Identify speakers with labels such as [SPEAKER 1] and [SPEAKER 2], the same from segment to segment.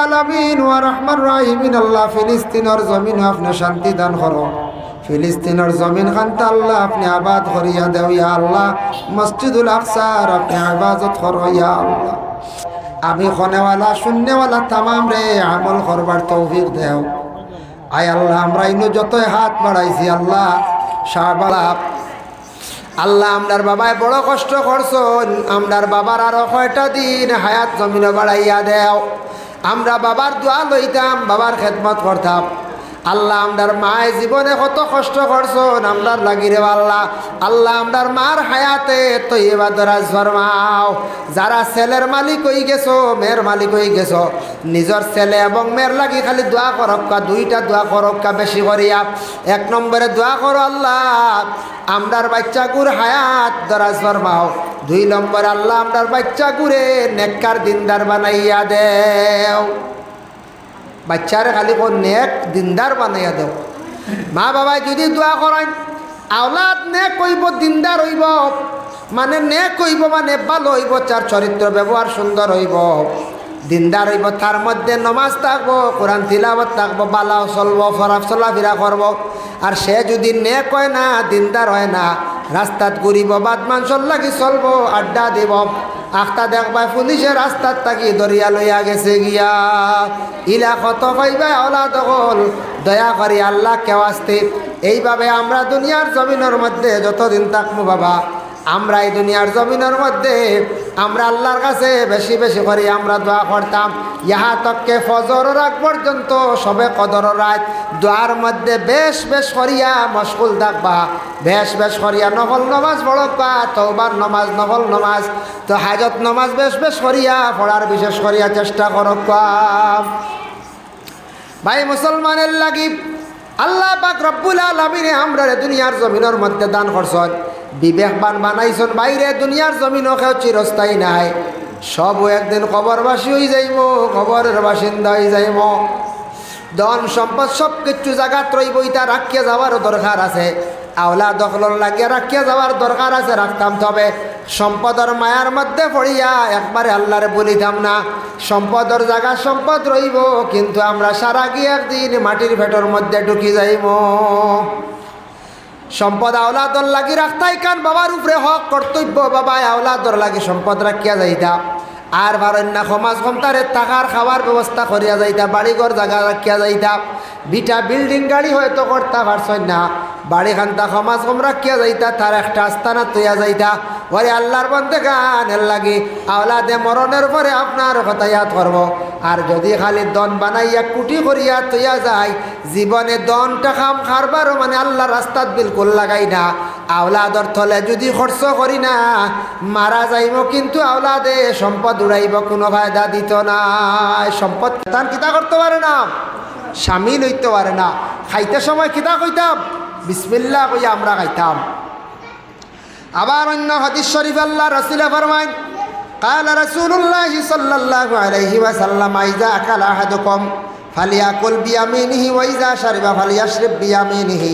[SPEAKER 1] আলামিন ওয়া রাহমান রাহিমিন আল্লাহ ফিলিস্তিনের জমিন আপনি শান্তি দান করো। ফিলিস্তিনের জমিন খানটা আল্লাহ আপনি আবাদ করিয়া দেও ইয়া আল্লাহ। মসজিদুল আকসার আপনি ইবাদত করো ইয়া আল্লাহ। আমি খনেওয়ালা শূন্যওয়ালা তামাম রে আমল করবার তৌফিক দেও। আয় আল্লাহ আমরা ইনো যতই হাত বাড়াইছি আল্লাহ সাবালা আল্লাহ আমরার বাবায় বড় কষ্ট করছন। আমরার বাবার আরো কয়টা দিন হায়াত জমিনে বাড়াইয়া দেও। আমরা বাবার দোয়া লইতাম, বাবার খেদমত করতাম। আল্লাহ আমরার মায় জীবনে কত কষ্ট করছন আমরার লাগি রে আল্লাহ। আল্লাহ আমরার মার হায়াতে তৈবা দরাজ ফরমাও। যারা ছেলের মালিক হয়ে গেছো, মেয়ের মালিক হয়ে গেছো, নিজের ছেলে এবং মেয়ের লাগি খালি দোয়া করক্কা, দুইটা দোয়া করক্কা বেশি করিয়া। এক নম্বরে দোয়া করো আল্লাহ আমরার বাচ্চাগুর হায়াত দরাজ ফরমাও। দুই নম্বর আল্লাহ আমরার বাচ্চাগুরে নেককার দিনদার বানাইয়া দেও। বাচ্চারে খালি কোন নেক দিনদার বানাইয়া দেও। মা বাবাই যদি দোয়া করেন আওলাদ নেক কইব দিনদার হইব, মানে নেক কইব মানে ভালো হইব, চার চরিত্র ব্যবহার সুন্দর হইব, দিনদার হইব। তার মধ্যে নমাজ থাকবো, কোরআন তিলাওয়াত থাকবো, বালাও চলবো, ফরাফ চলাফেরা করবো। আর সে যদি নেক হয় না, দিনদার হয় না, রাস্তাত ঘুরিব, বাদ মাংসর লাগি চলবো, আড্ডা দিব। আখতা দেখবাই পুলিশে রাস্তার তাকি দরিয়া লইয়া গেছে গিয়া। ইলা কত পাইবা ওলাদ হল দয়া করি আল্লাহ কেউ আসতে। এইভাবে আমরা দুনিয়ার জমিনের মধ্যে যতদিন থাকবো বাবা, আমরা এই দুনিয়ার জমিনের মধ্যে আমরা আল্লাহর কাছে বেশি বেশি করি আমরা দোয়া করতাম। ইহা তককে ফজর রাত পর্যন্ত সবে কদর রাত দোয়ার মধ্যে বেশ বেশ করিয়া মশগুল থাকবা, বেশ বেশ করিয়া নফল নমাজ পড়বা, তওবার নমাজ, নফল নমাজ, তো হাজত নমাজ বেশ বেশ করিয়া পড়ার বিশেষ করিয়া চেষ্টা করবা। ভাই মুসলমানের লাগি আল্লাহ পাক রব্বুল আলামিন আমরা দুনিয়ার জমিনের মধ্যে দান করছেন, বিবেকবান বানাইছেন। বাইরে দুনিয়ার জমিনও কেউ চিরস্থায়ী নাই, সব একদিন কবরবাসী হয়ে যাইব, কবরের বাসিন্দা হয়ে যাইব। ধন সম্পদ সব কিছু জায়গাত রইব, ইটা রাখিয়া যাওয়ারও দরকার আছে। আওলা দখলর লাগিয়া রাখিয়া যাওয়ার দরকার আছে, রাখতাম। তবে সম্পদের মায়ার মধ্যে পড়িয়া একবারে আল্লাহরে বলিতাম না। সম্পদের জায়গা সম্পদ রইব, কিন্তু আমরা সারা গিয়ে একদিন মাটির ভেটর মধ্যে ঢুকি যাইব। সম্পদ আওলাদর লাগি রাখতাই কান বাবার উপরে হক কর্তব্য। বাবা আওলাদর লাগি সম্পদ রাখিয়া যাইতা, আর ভারণ্যা সমাজ ক্ষমতারে থাকার খাওয়ার ব্যবস্থা করিয়া যাইতা, বাড়িঘর জায়গা রাখিয়া যাইতা। বিটা বিল্ডিং গাড়ি হয়তো করতে পারছেন না, বাড়ি খান্তা সমাজ কম রাখিয়া যাইতা, তার একটা আস্তানা তৈয়া যাইতা। ওরে আল্লাহর বন্দে গানের লাগি আওলাদে মরণের পরে আপনার কথা ইয়াদ করব। আর যদি খালি দন বানাইয়া কুটি করিয়া তৈয়া যায়, জীবনে দনটা খাম খারবারও মানে আল্লাহ রাস্তাত বিলকুল লাগাই না। আওলাদর থলে যদি খরচ করি না, মারা যাইব, কিন্তু আওলাদে সম্পদ উড়াইব, কোনো ফায়দা দিত না। সম্পদ তান কিতা করতে পারে না, সামিল হইতে পারে না। খাইতে সময় কিতা কইতাম, বিসমিল্লাহ কইয়া আমরা খাইতাম। আবার অন্য হাদিস শরীফ আল্লাহ রাসূলে ফরমায়, قال رسول الله صلى الله عليه وسلم إذا أكل أحدكم فليأكل بيمينه وإذا شرب فليشرب بيمينه।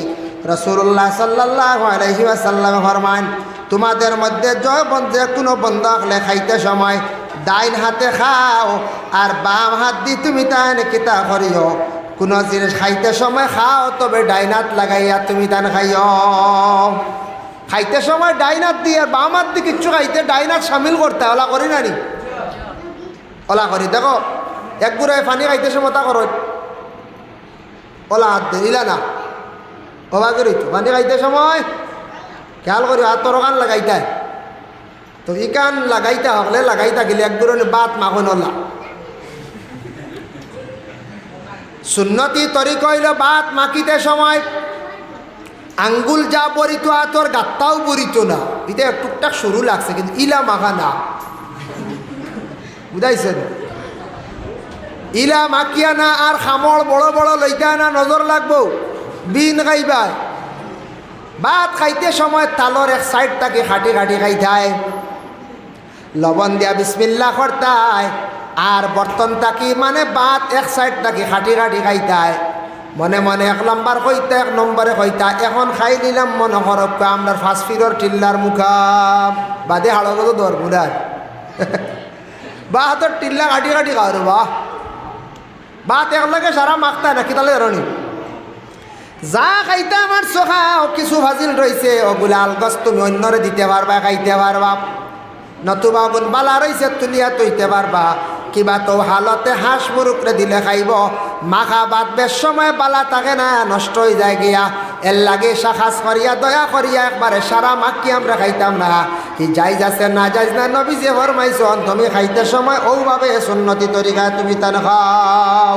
[SPEAKER 1] রাসূলুল্লাহ সাল্লাল্লাহু আলাইহি ওয়াসাল্লাম ফরমান, তোমাদের মধ্যে যে কোনো বন্ধ হলে খাইতে সময় ডাইন হাতে খাও, আর বাম হাত দিয়ে তুমি তান কিতা করিও। কোনো জিনিস খাইতে সময় খাও, তবে ডাইন হাত লাগাইয়া তুমি তান খাইও। খাইতে সময় ডাইন হাত দিয়ে আর বাম হাত দিয়ে কিচ্ছু খাইতে ডাইন হাত সামিল করতে ওলা করি না নি, ওলা করি। দেখো এক গুড়ায় পানি খাইতে সময় তা করো, ওলা হাত দিলা না, ওবা করি তো পানি খাইতে সময় খেয়াল করি হাত তরকান লাগাইতায়। তো ই কান লাগাইতা হলে লাগাইতা গেলে এক গুড়ে বাত মাখন ওলা। সুন্নতি তরিকা হইল বাত মাখিতে সময় আঙ্গুল যা বরিত তোর গাত্তাও বরিত না, এটা টুকটাক সরু লাগছে, কিন্তু ইলা মাখা না, বুঝাইছেন? ইলা মাখিয়া না, আর খামড় বড় বড় লইতা না, নজর লাগবো বিন খাইবাই। ভাত খাইতে সময় তালর এক সাইড তাকে খাটি খাটি খাইতায়, লবণ দিয়া বিসমিল্লাহ করতায়। আর বর্তন তাকি মানে ভাত এক সাইড তাকে খাটি খাটি খাইতায়, মনে মনে এক নম্বর কইতা, এক নম্বরে কইতা। এখন খাই নিলাম মনে করক আমরা ফার্স্ট ফিরর টিল্লার মুখা বাদে হাড়গত দর বুড়ায় বা হাতের টিল্লা কাটি কাটি খাওয়ার বাহ ভাত একলগে সারা মাখতা না কিতালে ধরনি যা খাইতে আমার চোখাও কিছু ভাজিল রয়েছে ওগুলা আলগস তুমি অন্যরে দিতে পারবা খাইতে পারবা নতুবা গুণ বালা রয়েছে তুলিয়া তৈতে পারবা কিবা তো হালতে হাঁস মুরুকরে দিলে খাইব মাখা বাদ বেশ সময় বালা থাকে না নষ্ট হয়ে যায় গিয়া এর লাগে শাখাস করিয়া দয়া করিয়া একবারে সারা মাখি আমরা খাইতাম না কি যাই যাচ্ছে না যাইজ না নবী যে ফরমাইছন তুমি খাইতে সময় ওভাবে সুন্নতি তরিকায় তুমি তান খাও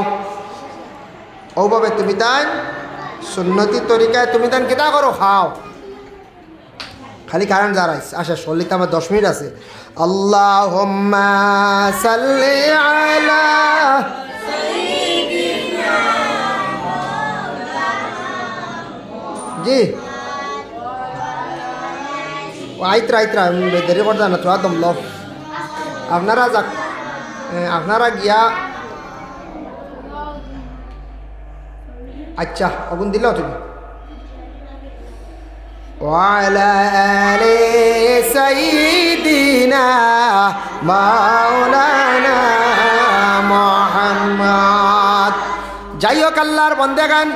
[SPEAKER 1] ওভাবে তুমি তাই সুন্নতি তরিকায় তুমি তান কিতা করো খাও খালি কারণ দাঁড়াইছে আচ্ছা চল্লিতে আমার 10 মিনিট আছে আল্লাহুম্মা সাল্লি আলা জি আইত্রা দেরি করতে না তো একদম লভ আপনারা যাক আপনারা গিয়া আচ্ছা অগুন দিল তুমি وعلى آل سيدنا مولانا محمد যাই হোক আল্লাহর বন্দেগান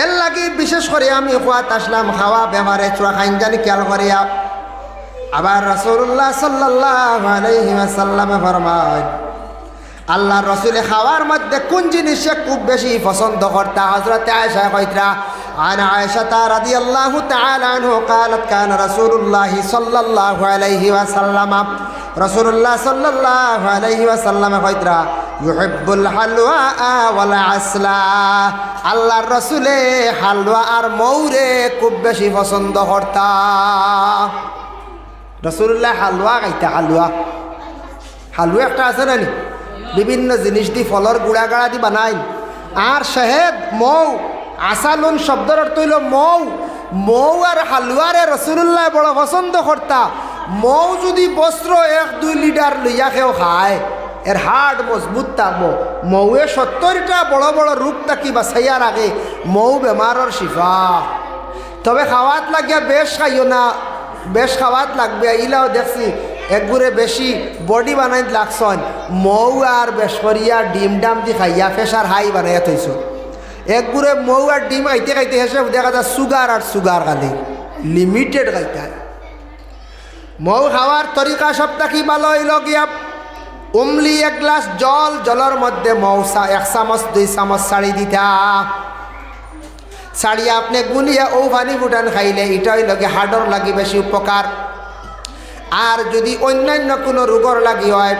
[SPEAKER 1] এর লাগি বিশেষ করে আমি খোয়াত আসলাম খাওয়া ব্যাপারে চূড়া খাইন জানি খেয়াল করিয়া আবার রাসূলুল্লাহ সাল্লাল্লাহু আলাইহি ওয়াসাল্লামে ফরমায় আল্লাহ রসুলে খাওয়ার মধ্যে কোন জিনিসে খুব বেশি পছন্দ করতা হযরতে আয়েশা কইতরা عن عائشة رضي الله تعالى عنه قالت كان رسول الله صلى الله عليه وسلم رسول الله صلى الله عليه وسلم কইতরা يحب الحلوى والعسل আল্লাহ রসুলে হালুয়া আর মৌরে খুব বেশি পছন্দ করতা রাসূলুল্লাহ হালুয়া খাইতা হালুয়া একটা আছে না বিভিন্ন জিনিস দি ফলর গুড়া গাড়া দি বানাই আর শহেদ মৌ আসালুন শব্দের অর্থ হইল মৌ আর হালুয়ারে রাসূলুল্লাহ বড় পছন্দ করতা মৌ যদি বস্ত্র 1-2 লিটার লইয়া খেও খায় এর হাড় মজবুত থাকবো মৌয়ে 70টা বড় বড় রোগ থাকি বাঁচাইয়ার আগে মৌ বেমারর শিফা তবে খাওয়াত লাগিয়া বেশ খাইও না বেশ খাওয়াত লাগবে ইলাও দেখছি একগুড়ে বেশি বডি বানাই লাগছন মৌ আর বেশ করিয়া ডিম ডাম দি খাইয়া প্রেশার হাই বানাইয়া থইছ একগুড়ে মৌ আর ডিম খাইতে খাইতে হেসে দেখা যায় সুগার আর সুগার খালি লিমিটেড খাইতে মৌ খাওয়ার তরিকা সবটা কি ভালো হইল গিয়া উমলি 1 গ্লাস জলের মধ্যে মৌ 1 চামচ 2 চামচ ছাড়ি দিতা ছাড়িয়া আপনি গুলিয়া ও পানি ফুটান খাইলে এটা হইল গিয়ে হার্টর লাগি বেশি উপকার আর যদি অন্যান্য কোনো রোগর লাগি হয়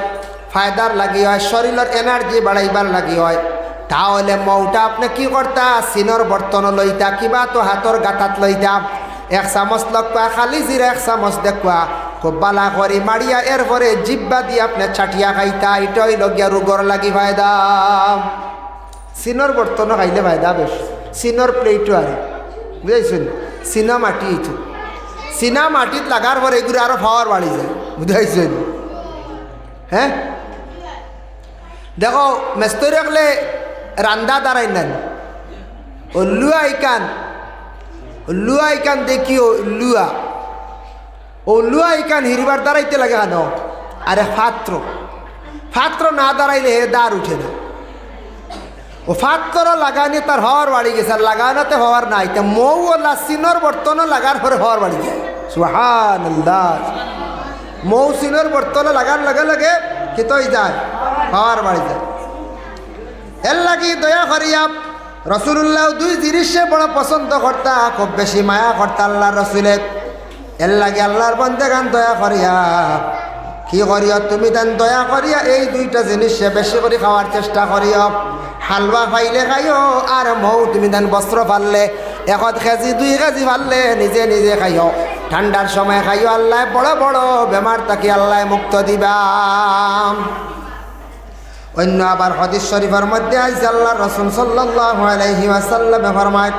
[SPEAKER 1] ফায়দার লাগি হয় শরীরের এনার্জি বাড়াইবার লাগি হয় তাহলে মৌটা আপনি কি করতা সিনর বর্তন লইতা কিবা তো হাতর গাঁতাত লইতা 1 চামচ লক্ষা খালি জিরা 1 চামচ দেখুয়া খুব বালা করে মারিয়া এরপরে জিব্বা দিয়ে আপনি ছাটিয়া খাইতা এটা হইল গিয়া রোগর লাগি ফায়দা সিনর বর্তন খাইলে ফায়দা বেশ সিনর প্লেটও আর বুঝাইছেন সিনা মাটি এইটো সিনা মাটিত লাগার পরে এগুলো আরো পাওয়ার বাড়ি যায় বুঝাইছেন হ্যাঁ দেখো মেস্তরি রাখলে রান্দা দাঁড়াই নেন ও লুয়া ইকান দেখিও লুয়া ইকান হিরবার দাঁড়াইতে লাগে কেন আরে ফাত্র না দাঁড়াইলে হে দাঁড় উঠে না ও ফাত্তর লাগানি তার হওয়ার বাড়ি গেছে আর লাগানোতে হওয়ার নাই তা মৌ ও লাসিনর বর্তনও লাগার পরে হওয়ার বাড়ি যায় সুবহানাল্লাহ মৌ সিনর বর্তনে লাগার লগে লগে কিতই যায় হওয়ার বাড়ি যায় এর লাগি দয়া করিয়া রাসূলুল্লাহ 2 জিনিসে বড় পছন্দ করতা খুব বেশি মায়া করতা আল্লাহ রসুলে এর লাগি আল্লাহর বন্দেগান দয়া করিয়া কি করিয়া তুমি দেন দয়া করিয়া এই 2টা জিনিসে বেশি করে খাওয়ার চেষ্টা করিয়া হালুয়া পাইলে খাইও আর মৌ তুমি দেন বস্ত্র ফাললে 1 কেজি 2 কেজি ফাললে নিজে নিজে খাইও ঠান্ডার সময় খাইও আল্লাহ বড় বড় বেমার তাকে আল্লাহ মুক্ত দিবা অন্য আবার হাদিস শরীফের মধ্যে আছে আল্লাহর রাসূল সাল্লাল্লাহু আলাইহি ওয়াসাল্লাম ফরমায়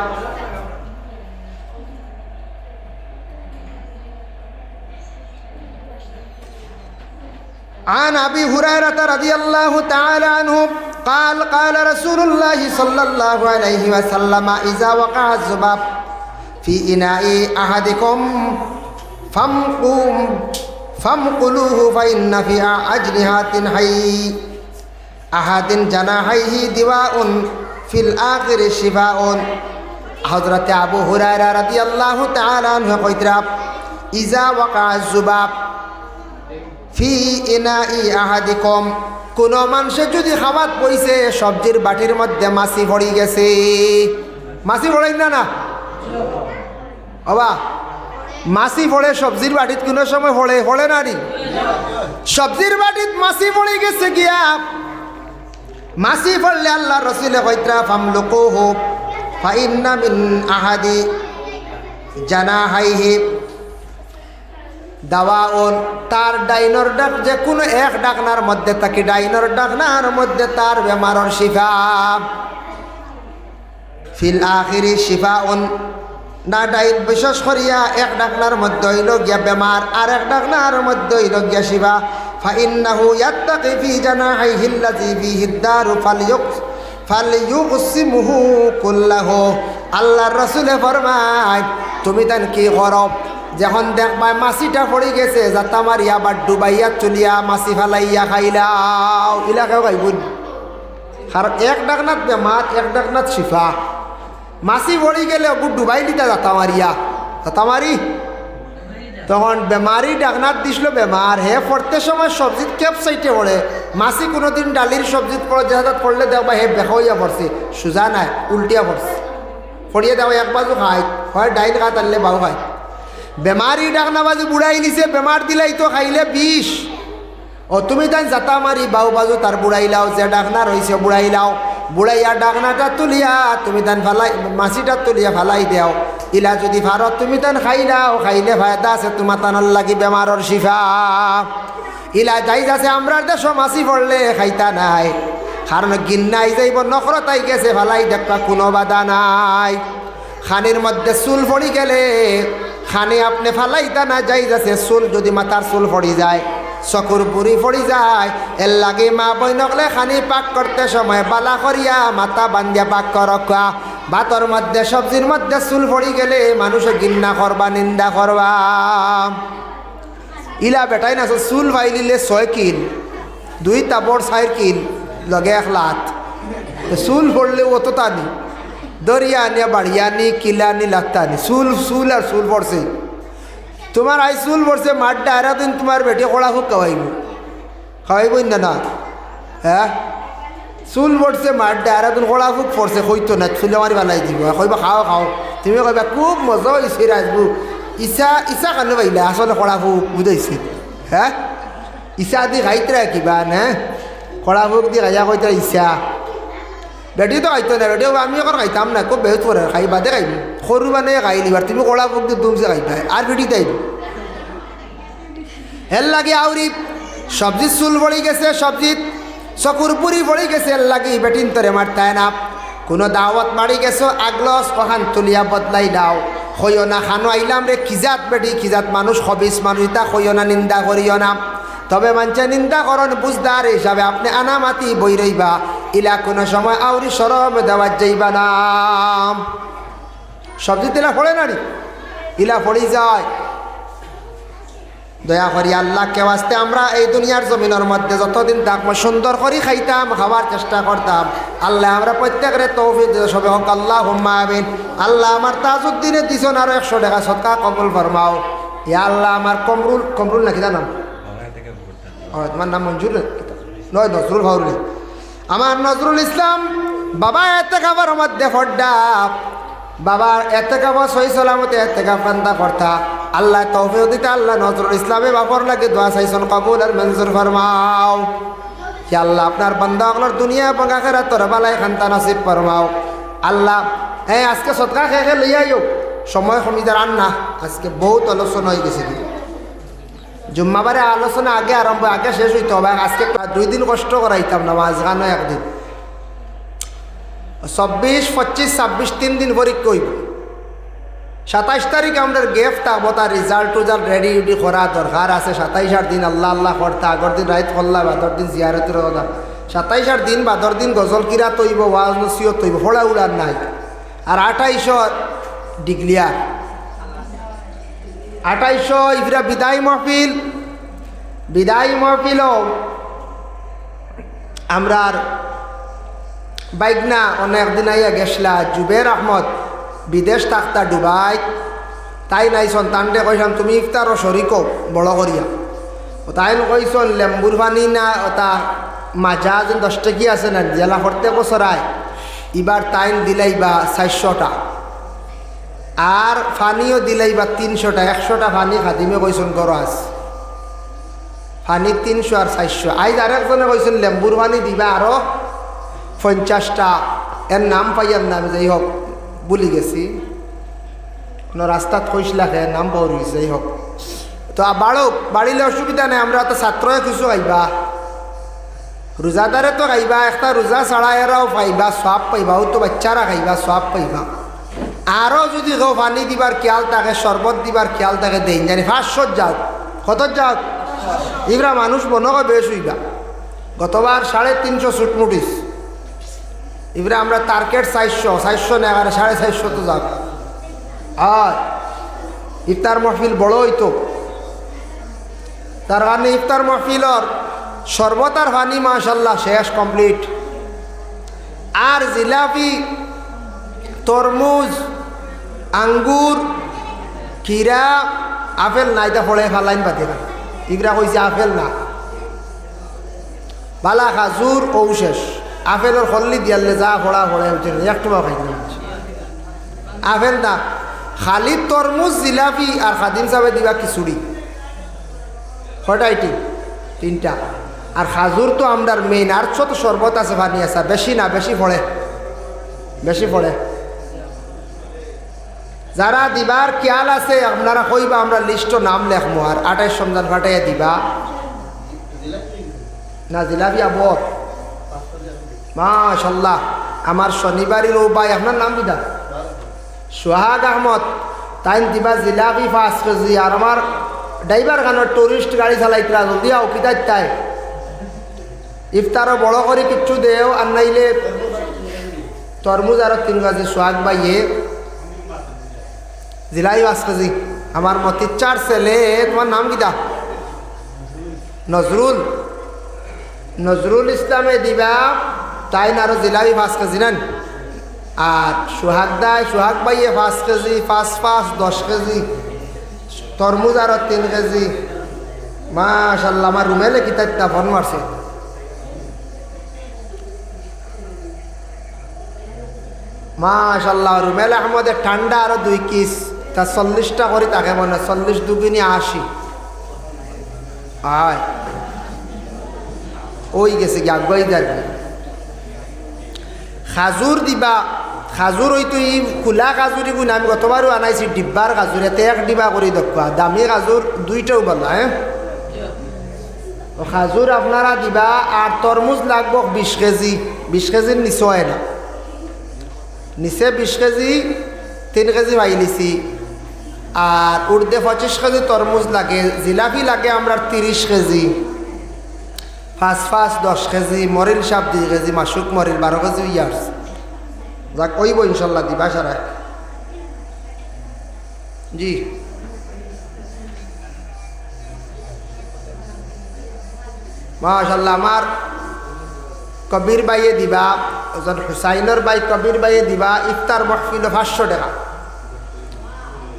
[SPEAKER 1] عن أبي هريرة رضي الله تعالى عنه قال قال رسول الله صلى الله عليه وسلم إذا وقع الذباب في إناء أحدكم فامقلوه فإن في أجنحة حي আহাদিন জানাহাইহি দিওয়াউন ফিল আখিরি শিফাউন। হযরতে আবু হুরায়রা রাদিয়াল্লাহু তাআলা আনহু কইতরা ইজা ওয়াকা যুবাব ফি ইনাই আহাদিকুম, কোন মানুষে যদি খাবাত পইছে সবজির বাটির মধ্যে মাছি পড়ি গেছে, মাছি পড়ে না বাবা, মাছি পড়ে সবজির বাটিত কোনো সময় পড়ে না নি, সবজির বাটিত মাছি পড়ে গেছে গিয়া, মাছি পড়লে আল্লাহ রসুলে কইতরা ফামলুকুহু ফাইন্না মিন আহাদি জানাহাইহি দাওয়াউন, তার ডাইনর ডাক যে কোনো এক ডাকনার মধ্যে থাকি, ডাইনর ডাকনার মধ্যে তার বেমারর শিফা, ফিল আখিরি শিফাউন, না ডাইন বিশেষ করিয়া এক ডাকনার মধ্যে হইল গিয়া বেমার, আর এক ডাকনার মধ্যে হইল গিয়া শিফা। ফাইন্নাহু ইয়াত্তাকি ফি জানাহিহি আল্লাযী ফিহি দারু ফালইউকসিমুহু কুল্লাহু। আল্লাহর রাসূলে ফরমায় তুমি তান কি করো, যখন দেখবা মাছিটা পড়ে গেছে যাতা মারিয়া বা ডুবাইয়া চলিয়া মাছি ফালাইয়া খাইলাও, ইলাকাও খাইবুন। কারণ এক ডাকনাথ বেমার, এক ডাকনাথ শিফা। মাছি পড়ে গেলে ওপর ডুবাই দিতা যাতা মারিয়া, যাতা মারি তখন বেমারি ডাকনাথ দিছিল বেমার, হে পড়তে সময় সবজিত কেপ সাইটে পড়ে, মাছি কোনোদিন ডালির সবজিত পড়ে জাহাজাত পড়লে দেখবা হে বেকা হইয়া পড়ছে, সোজা নাই উল্টিয়া পড়ছে, পড়িয়ে দেওয়া এক বাজু খায়, হয় ডাইল খাত আনলে বাউ খায়। বেমারি ডাকনাবাজি বুড়াই নিছে, বেমার দিলাই তো খাইলে বিষ। ও তুমি তাই যাতা মারি বাউ বাজু তার বুড়াইলাও, যে ডাকনা রয়েছে বুড়াইলাও, বুড়াইয়া ডাকনাটা তুলিয়া তুমি তান ফালাই, মাছিটা তুলিয়া ফালাই দেও, ইলা যদি ভারত তুমি তান খাইলাও, খাইলে ফায়দা আছে তোমার তানার লাগি বেমারর শিফা। ইলা যাই যাচ্ছে আমরার দেশ মাছি পড়লে খাইতা নাই, কারণ গিন্নাই যাইব নখরতাই গেছে ফালাই দেখবা কোনো বাধা নাই। খানির মধ্যে চুল পড়ি গেলে খানে আপনি ফালাইতা না, যাই যাচ্ছে চুল যদি মাথার চুল পড়ি যায়, চকুর পুরি পড়ি যায়, এর লাগে মা বই নকলে খানি পাক করতে সময় বালা করিয়া মাথা বান্ধিয়া পাক করকা। ভাতর মধ্যে সবজির মধ্যে চুল পড়ি গেলে মানুষে গিন্না করবা, নিন্দা করবা। ইলা বেটাই না চুল ফাইলিলে 6 কিল, 2 তাবর 4 কিল লগে 1 লাখ, চুল পড়লে অত টানি দরিয়া আনিয়া বাড়িয়া নি কিলা নি লাত্তা নি, চুল আর চুল পড়ছে তোমার, আই চুল পড়ছে মাঠটা আরা দিন তোমার বেটে কড়া খুব খাওয়াইব না, হ্যাঁ চুল পড়ছে মাঠটা আরা দিন কড়া খুব পড়ছে, কইতো না চুলে মারি পেলাই দিব, কইবা খাও খাও, তুমি কইবা খুব মজা হয়েছে রাজবু, ইচ্ছা কেন পাইলে আসলে কড়া ফুক বুঝাইছে, হ্যাঁ ইচ্ছা দি খাইতে কিবা না, কড়া ফুক দি খাইয়া কইতে ইচ্ছা, বেটি তো খাইতো না, বেটি আমি এখন খাইতাম না, খুব বেহত করে খাই বাদে খাইব, সরু মানে খাই নিবার, তুমি কড়া ফুক দিয়ে দুমছে খাইবা, আর বেটি তাইব এর লাগে আউরি সবজির চুল পড়ি গেছে, সবজিত চকুর পুরি পড়ি গেছে, এর লাগে বেটিন তরে মারতায় না। কোনো দাওয়াত বাড়ি গেছো আগলস ওখান তুলিয়া বদলাই দাও, হইও না খানো আইলাম রে খিজাত বেটি, খিজাত মানুষ হবিস মানুষ, তা হইও না নিন্দা করিও না। তবে মানছে নিন্দা করন বুঝদার হিসাবে আপনি আনামাতি বই রইবা, ইলা কোনো সময় আউরি সরম দেওয়ার যাইবা না। সবজি তেলা পড়ে না রে, ইলা পড়ি যায়। দয়া করি আল্লাহকে ওয়াস্তে আমরা এই দুনিয়ার জমিনের মধ্যে যতদিন থাকবো সুন্দর করে খাইতাম, খাবার চেষ্টা করতাম। আল্লাহ আমরা প্রত্যেকের তৌফিক সবে হোক, আল্লাহুম্মা আমিন। আল্লাহ আমার তাজউদ্দিনে দিছেন আরো 100 টাকা সদকা কবুল ফরমাও। ইয়া আল্লাহ আমার কমরুল নাকি জানাম, তোমার নাম মঞ্জুর নয়, নজরুল ফাউরুল, আমার নজরুল ইসলাম বাবা এতে খাবার মধ্যে ফড্ডা, বাবার এতে খাবার সহি সালামতে এতে কান্দা করতা। আল্লাহ তৌফিক দিতে, আল্লাহ নজরুল ইসলামে বাপর লাগে দোয়া চাইছেন কবুল আর মঞ্জুর ফরমাও। কি আল্লাহ আপনার বান্দাগুলোর দুনিয়া এবং আখিরাত তোর বালাই খান্তা নসিব ফরমাও। আল্লাহ হ্যাঁ আজকে সদকা খেয়ে লইয়াইও, সময় কমিদার আন্না, আজকে বহুত আলোচনা হয়ে গেছে। জুম্মাবারে আলোচনা আগে আরম্ভ, আগে শেষ হইতো, আজকে 2 দিন কষ্ট করাইতাম না, মাঝখানে একদিন 24, 25, 26 3 দিন পরীক্ষা হইব। 27 তারিখ আমরা গেফ থাকবো, তার রেজাল্ট রেডি উডি করা দরকার আছে। 27 দিন আল্লাহ আল্লাহ করতে, আগর দিন রাইত করলা, বাদর দিন জিয়ারতের কথা। 27 দিন বাদর দিন গজল কিরা তৈব, ওয়াজ নসিহত তৈব, ফোড়া উড়ার নাই। আর 28 ডিগ্লিয়ার, 28 ইফরা বিদায় মহফিল আমরা বাইকনা অনেকদিন আইয়া গেছলা জুবের আহমদ বিদেশ থাকতা ডুবাই তাই নাই সন্তানটে কইসাম তুমি ইফতারও শরিক বড় করিয়া তাই কইসন লেম্বুর পানি না ওটা মাজা যেন 10 টাকি আছে না জেলা করতে বছরায় এবার তাইন দিলাইবা 400টা আর ফানিও দিলাইবা 300টা 100টা ফানি খাদিমে কইসন গরজ ফানি 300 আর 400 আইজ আরেকজনে কইসন লেম্বুর পানি দিবা আরো 50টা এর নাম পাইয়ার নাম যাই হোক ভুলি গেছি কোনো রাস্তাত কইসলাখে নাম পাওয়া গেছে যাই হোক তো বাড়িলে অসুবিধা নেই আমরা তো ছাত্রয়ে কিছু খাইবা রোজাদারে তো খাইবা একটা রোজা ছাড়া এরাও পাইবা সব পাইবা ও তো বাচ্চারা খাইবা সব পাইবা আরও যদি কেউ পানি দিবার খেয়াল থাকে শরবত দিবার খেয়াল থাকে দেন জানি 500 যাক কত যাক ইবরা মানুষ মনে হয় বেশ হইবা গতবার 350 ছুটমুটিস এবারে আমরা টার্গেট 400 না 450 তো যাক আর ইফতার মাহফিল বড় হইতো তার কারণে ইফতার মাহফিলর শরবত আর পানি মাশাল্লাহ শেষ কমপ্লিট আর জিলাপি তরমুজ আঙ্গুর খিরা আপেল নাই তা ফলে ফালাইন পাতি না ইগরা কইছে আপেল না বালা খাজুর ঔশেষ আপেলের খল্লি দিয়ালে যা ফোড়া ফোড়া হচ্ছে একটু খাই না আপেল না খালি তরমুজ জিলাপি আর খাদিম সাহেব দিবা খিচুড়ি কয়টা 3টা আর খাজুর তো আমরার মেইন আর ছোট শরবত আছে পানি আছে বেশি না বেশি পড়ে যারা দিবার খেয়াল আছে আপনারা কইবা আমরা লিস্ট নাম লেখবো আর 28 রমজান ফাটাইয়া দিবা না জিলাপি আবর মাশাল্লাহ আমার শনিবারের ও ভাই আপনার নাম বিদা সোহাগ আহমদ তাই দিবা জিলাপি 5 কেজি আর আমার ড্রাইভার খানোর টুরিস্ট গাড়ি চালাইতরা জলদি আও কিতাই তাই ইফতারও বড় করে কিচ্ছু দেও আর নাইলে তরমুজ আরো 3 কেজি সোহাগ ভাইয়ে জিলাই 5 কেজি আমার মতির 4 ছেলে তোমার নাম কিতা নজরুল ইসলামে দিবা তাই না আরো জিলাই 5 কেজি নেন আর সোহাগ ভাইয়ে 5 কেজি 5 10 কেজি তরমুজ আরো 3 কেজি মাশাল্লাহ আমার রুমেলে কিতাইতা ফোন মারছে মাশাল্লাহ রুমেল আহমদের ঠান্ডা আরো 2 কিস তা 40টা করে তাকে মনে 40 দুগুনি 80 আয় ওই গেছে কি আগুয়াই যাবে খাজুর দিবা খাজুর হইতো ই খোলা খাজুরি গুণ আমি গতবারও আনাইছি ডিব্বার খাজুর এতে 1 ডিবা করে দেখবা দামি খাজুর 2টাও বলা হ্যাঁ খাজুর আপনারা দিবা আর তরমুজ লাগবো 20 কেজি 20 কেজির নিচে হয় না নিচে 20 কেজি 3 কেজি পাইলিছি আর উর্দে 25 কেজি তরমুজ লাগে জিলাপি লাগে আমরা 30 কেজি 5 10 কেজি মরিল সাপ 2 কেজি মাসুক মরিল 12 কেজি ইয়ার্স যাক ওইব ইনশাল্লাহ দিবা সারা জি মাশাল্লাহ আমার কবির ভাইয়ে দিবা ওজন হুসাইনের ভাই কবির ভাইয়ে দিবা ইফতার মাহফিল 500 টাকা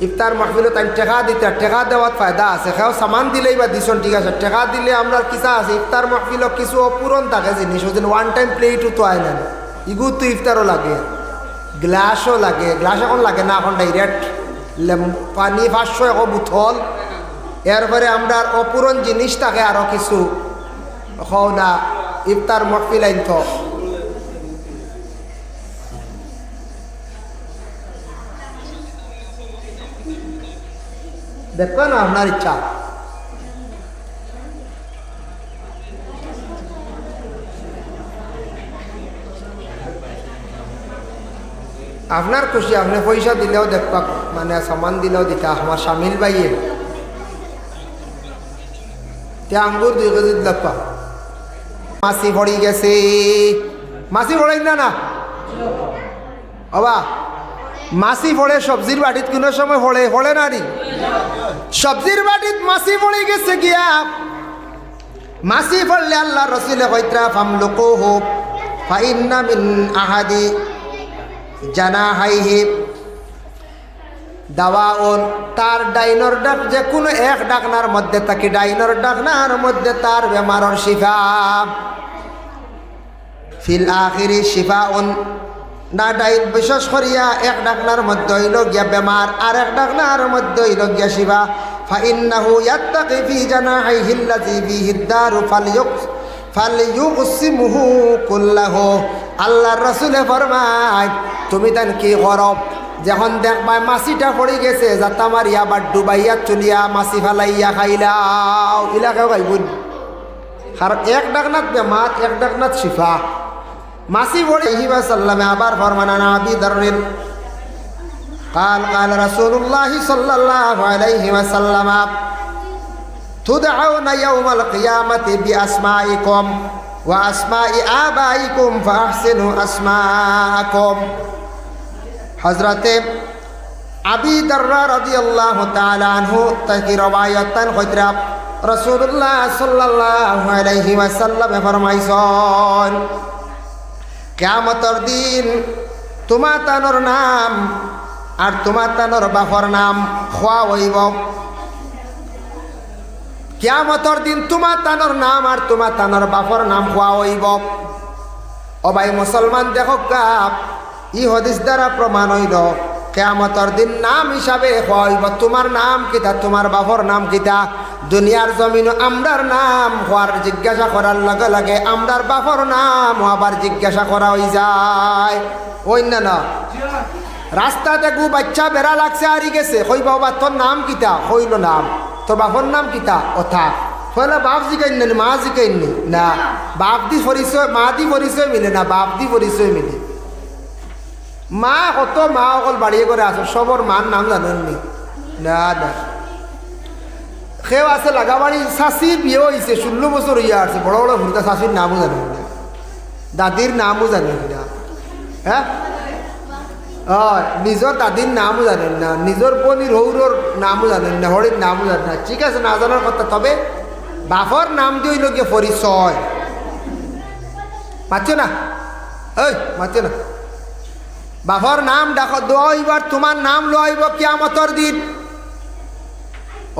[SPEAKER 1] ইফতার মাহফিল তাই টাকা দিতে টাকা দেওয়ার ফায়দা আছে সেও সামান দিলেই বা দিছন ঠিক আছে টাকা দিলে আমরা কিসা আছে ইফতার মাহফিল কিছু অপূরণ থাকে জিনিস ওদিন ওয়ান টাইম প্লেটও তো আয় না ইগু তো ইফতারও লাগে গ্লাসও লাগে গ্লাস এখন লাগে না এখন ডাইরেক্ট পানি 500 এক বোতল এরপরে আমরা অপূরণ জিনিস থাকে আরও কিছু হও না ইফতার মাহফিল আইন তো দেখো না আপনার ইচ্ছা আপনার খুশি আপনি পয়সা দিলেও দেখবা মানে সামান দিলেও দিতা আমার শামিল ভাইয়ে তে আঙ্গুর 2 কেজি দেখবা মাসি পড়ি গেছে মাসি পড়াই না বাবা মাসি পড়ে সবজির বাটিত কোনো সময় পড়ে না নি সবজির বাটিত মাসি পড়ে গেছে গিয়া মাসি পড়লে আল্লাহ রসুলে কইত্রা ফামলুকুহু ফাইন্না মিন আহাদি জানাহাইহি দাওয়াউন, তার ডাইনর ডাক যে কোনো এক ডাকনার মধ্যে থাকি ডাইনর ডাকনার মধ্যে তার বেমারর শিফা, ফিল আখিরি শিফাউন, না ডাইন বিশেষ করিয়া এক ডাকনার মধ্যে হইল গিয়া বেমার আর এক ডাকনার মধ্যে হইল গিয়া শিফা। ফাইন্নাহু ইয়াত্তাকি ফি জানাহিহি আল্লাযী ফিহি দারু ফালইউকসিমহু কুল্লাহু। আল্লাহর রাসূলে ফরমায় তুমি তান কি করো, যখন দেখবা মাছিটা পড়ে গেছে যাতা মারিয়া বা ডুবাইয়া চলিয়া মাছি ফেলাইয়া খাইলাও, ইলাকাও খাইবুন। কারণ এক ডাকনাথ বেমার এক ডাকনাথ শিফা। মাছি পড়ে হিবা সাল্লামে আবার ফরমানা আবি দাররিন قال قال رسول الله صلى الله عليه وسلم تدعون يوم القيامة بأسمائكم وأسماء آبائكم فأحسنوا أسماءكم। হযরত আবি দাররা রাদিয়াল্লাহু তাআলা আনহু তাকি রওয়ায়াতান কইরা রাসূলুল্লাহ সাল্লাল্লাহু আলাইহি ওয়াসাল্লাম ফরমাইছেন কিয়ামতের দিন তোমার তানোর নাম আর তোমার তানোর বাপর নাম খোয়া হইব। কিয়ামতের দিন তোমার তানোর নাম আর তোমার তানোর বাপর নাম খোয়া হইব। ও ভাই মুসলমান দেখো গাপ ই হাদিস দ্বারা প্রমাণ হইল কিয়ামতের দিন নাম হিসাবে খোয়া হইব। তোমার নাম কিতা, তোমার বাপর নাম কিতা। দুনিয়ার জমিন আমরার নাম হওয়ার জিজ্ঞাসা করার লগে লগে আমরার বাপর নাম আবার জিজ্ঞাসা করা হয়ে যায়। ওই না রাস্তা দেখু বাচ্চা বেড়া লাগছে হারি গেছে, কই বাবা তোর নাম কিতা, হইল নাম তোর বাপর নাম কিতা অথা হইলে বাপ জিকাই না মা জিকাই না, বাপ দি পরিচয় মা দি পরিচয় মিলে না, বাপ দি পরিচয় মিলে। মা কত মা অকল বাড়িয়ে করে আসো সবর মার নাম জানেননি না না। সেও আছে লাগাবাড়ি শাশির বিয়ে হয়েছে 16 বছর হইয়া আছে, বড় বড় ভুলতা শাশির নামও জানেন না, দাদির নামও জানেন না। হ্যাঁ নিজের দাদির নামও জানেন না, নিজের বোনির হৌরর নামও জানেন না, হরির নামও জানেন না। ঠিক আছে না জানার কথা, তবে বাপর নাম দিয়ে হইল গিয়ে পরিচয়। মাতছো না ওই মাতছো না, বাপর নাম ডাকো দোয়াইবার তোমার নাম লইব কিয়ামতের দিন।